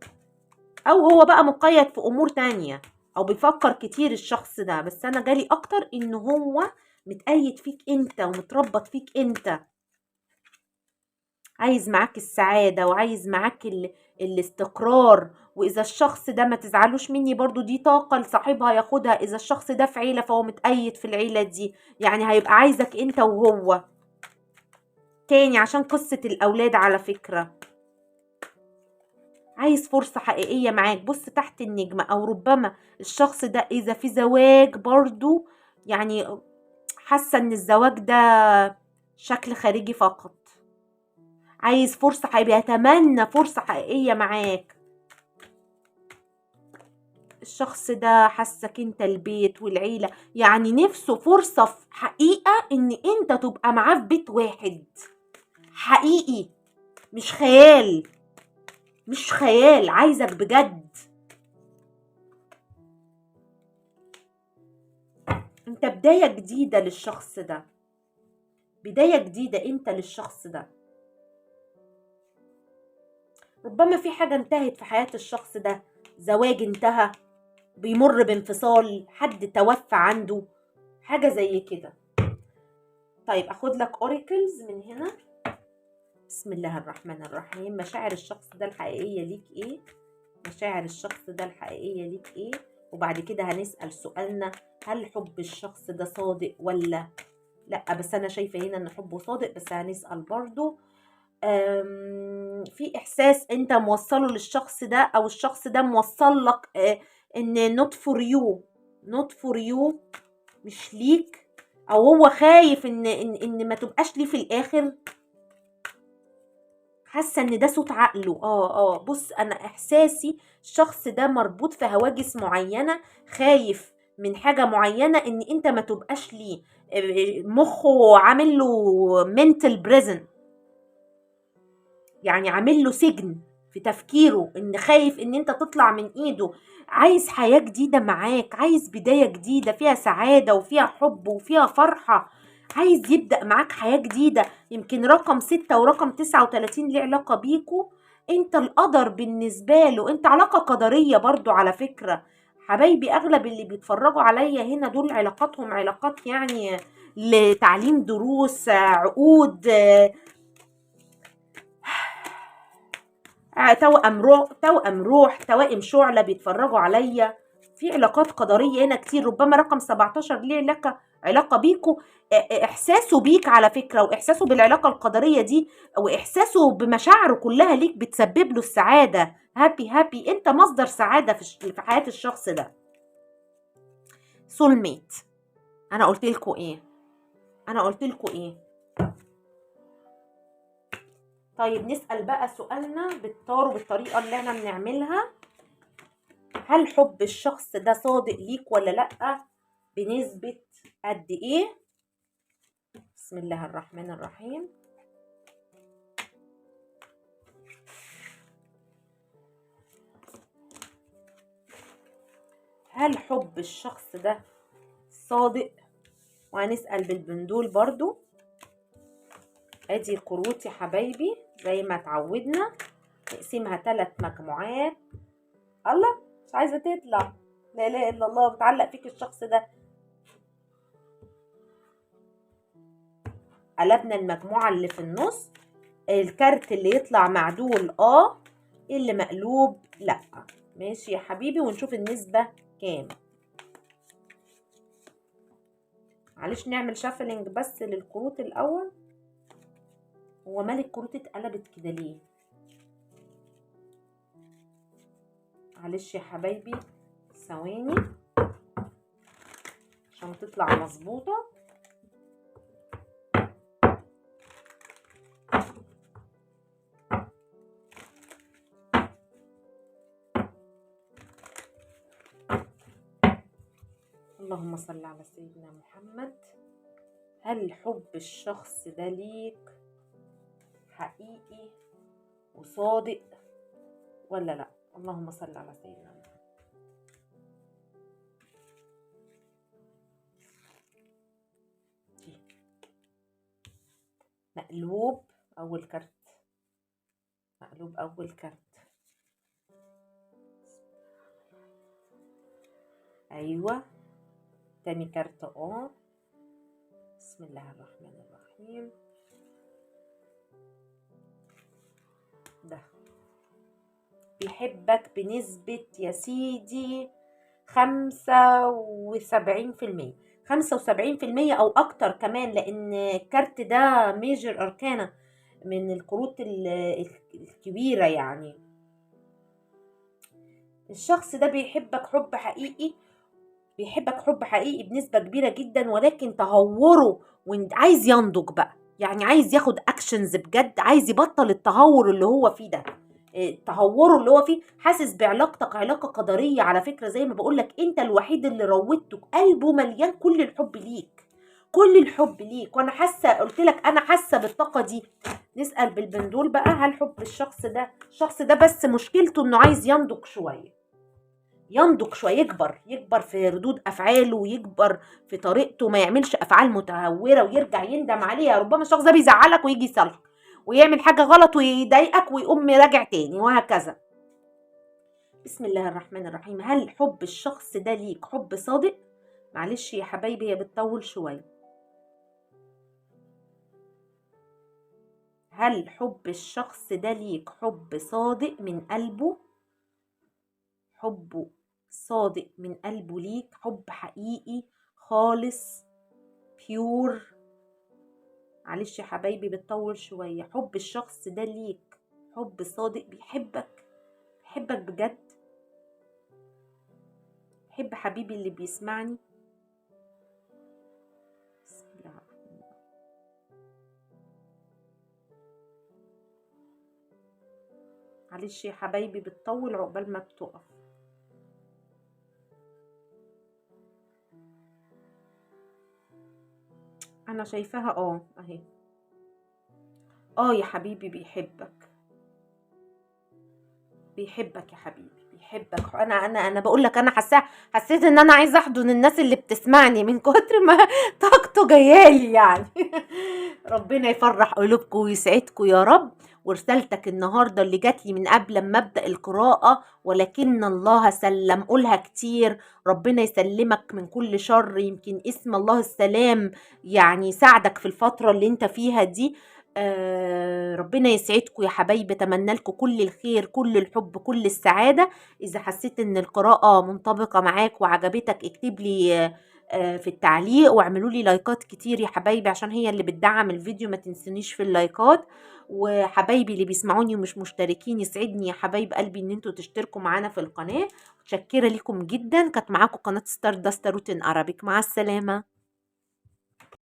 او هو بقى مقيد في امور تانية، او بيفكر كتير الشخص ده. بس انا جالي اكتر ان هو متأيد فيك انت ومتربط فيك انت. عايز معاك السعادة، وعايز معاك الاستقرار. واذا الشخص ده، ما تزعلوش مني برضو، دي طاقة لصاحبها ياخدها. اذا الشخص ده في عيلة فهو متأيد في العيلة دي، يعني هيبقى عايزك انت وهو تاني عشان قصة الاولاد على فكرة. عايز فرصة حقيقية معاك. بص تحت النجمة. او ربما الشخص ده اذا في زواج برضو، يعني حاسة ان الزواج ده شكل خارجي فقط. عايز فرصة حقيقية، يتمنى فرصة حقيقية معاك. الشخص ده حسك انت البيت والعيلة، يعني نفسه فرصة في حقيقة ان انت تبقى معاه في بيت واحد حقيقي، مش خيال، مش خيال، عايزك بجد. انت بداية جديدة للشخص ده، بداية جديدة انت للشخص ده. ربما في حاجة انتهت في حياة الشخص ده، زواج انتهى، بيمر بانفصال، حد توفى عنده، حاجة زي كده. طيب اخد لك اوريكلز من هنا. بسم الله الرحمن الرحيم. مشاعر الشخص ده الحقيقية ليك ايه؟ مشاعر الشخص ده الحقيقية ليك ايه؟ وبعد كده هنسأل سؤالنا، هل حب الشخص ده صادق ولا لا؟ بس انا شايفة هنا ان حبه صادق، بس هنسأل برضو. في احساس انت موصله للشخص ده، او الشخص ده موصل لك ان not for you، not for you، مش ليك، او هو خايف ان ما تبقاش ليه في الاخر. حاسه ان ده صوت عقله. بص، انا احساسي الشخص ده مربوط في هواجس معينه، خايف من حاجه معينه ان انت ما تبقاش ليه. مخه عامل له mental prison، يعني عامل له سجن في تفكيره، ان خايف ان انت تطلع من ايده. عايز حياه جديده معاك، عايز بدايه جديده فيها سعاده وفيها حب وفيها فرحه، عايز يبدأ معاك حياة جديدة. يمكن رقم 6 ورقم 39 ليه علاقة بيكو. انت القدر بالنسبة له، انت علاقة قدرية برضو على فكرة. حبايبي اغلب اللي بيتفرجوا عليا هنا دول علاقاتهم علاقات يعني لتعليم، دروس، عقود، توأم روح، توائم شعلة بيتفرجوا عليا. في علاقات قدرية هنا كتير. ربما رقم 17 ليه علاقة بيكو. احساسه بيك على فكرة، واحساسه بالعلاقة القدرية دي، واحساسه بمشاعره كلها ليك بتسبب له السعادة. هابي، انت مصدر سعادة في حياة الشخص ده. سول ميت. انا قلت لكم ايه؟ طيب نسأل بقى سؤالنا بالطار وبالطريقة اللي احنا بنعملها. هل حب الشخص ده صادق ليك ولا لأ؟ بنسبة قد ايه؟ بسم الله الرحمن الرحيم. هل حب الشخص ده صادق؟ وهنسأل بالبندول برضو. ادي الكروت يا حبايبي زي ما اتعودنا، نقسمها 3 مجموعات. الله، مش عايزة تطلع. لا اله الا الله، بتعلق فيك الشخص ده. قلبنا المجموعة اللي في النص. الكارت اللي يطلع معدول اللي مقلوب لا. ماشي يا حبيبي، ونشوف النسبة كام. معلش نعمل شافلنج بس للكروت الاول. هو مال الكروت اتقلبت كده ليه؟ معلش يا حبايبي ثواني عشان تطلع مظبوطه. اللهم صل على سيدنا محمد. هل حب الشخص ده ليك حقيقي وصادق ولا لا؟ اللهم صل على سيدنا محمد. مقلوب اول كارت، مقلوب اول كارت. ايوه، تاني كارت بسم الله الرحمن الرحيم. ده بيحبك بنسبة يا سيدي 75%، 75% أو أكتر كمان، لأن الكارت ده ميجر أركانا من الكروت الكبيرة يعني. الشخص ده بيحبك حب حقيقي، بيحبك حب حقيقي بنسبة كبيرة جدا، ولكن تهوره عايز ينضج بقى، يعني عايز ياخد اكشنز بجد، عايز يبطل التهور اللي هو فيه ده. تهوره اللي هو فيه، حاسس بعلاقتك علاقة قدرية على فكرة. زي ما بقولك انت الوحيد اللي روضته، قلبه مليان كل الحب ليك، كل الحب ليك، وانا حاسه، قلت لك انا حاسه بالطاقه دي. نسال بالبندول بقى، هل حب الشخص ده بس مشكلته انه عايز ينضج شويه، ينضج شويه، يكبر في ردود افعاله، ويكبر في طريقته، ما يعملش افعال متهوره ويرجع يندم عليها. ربما الشخص ده بيزعلك ويجي يصالحك، ويعمل حاجه غلط ويضايقك ويقوم راجع تاني، وهكذا. بسم الله الرحمن الرحيم. هل حب الشخص ده ليك حب صادق؟ معلش يا حبايبي، هي بتطول شويه. هل حب الشخص ده ليك حب صادق من قلبه؟ حبه صادق من قلبه ليك، حب حقيقي خالص بيور؟ معلش يا حبايبي بتطول شوية. حب الشخص ده ليك حب صادق، بيحبك بجد؟ بيحب حبيبي اللي بيسمعني؟ بسم الله الرحمن الرحيم. معلش يا حبايبي بتطول عقبال ما بتقف. انا شايفاها اهي. يا حبيبي بيحبك يا حبيبي، بيحبك. انا بقول لك، انا حسيت ان انا عايزه احضن الناس اللي بتسمعني من كتر ما طاقته جايالي يعني. ربنا يفرح قلوبكم ويسعدكم يا رب. ورسالتك النهارده اللي جات لي من قبل ما ابدا القراءه، ولكن الله سلم، قولها كتير. ربنا يسلمك من كل شر، يمكن اسم الله السلام يعني يساعدك في الفتره اللي انت فيها دي. ربنا يسعدكم يا حبايبي، اتمنى لكم كل الخير، كل الحب، كل السعاده. اذا حسيت ان القراءه منطبقه معاك وعجبتك، اكتب لي في التعليق، واعملوا لي لايكات كتير يا حبايبي، عشان هي اللي بتدعم الفيديو. ما تنسونيش في اللايكات. وحبايبي اللي بيسمعوني ومش مشتركين، يسعدني يا حبايب قلبي ان انتوا تشتركوا معانا في القناه. متشكره لكم جدا. كانت معاكم قناه ستار داست روتين ارابيك. مع السلامه.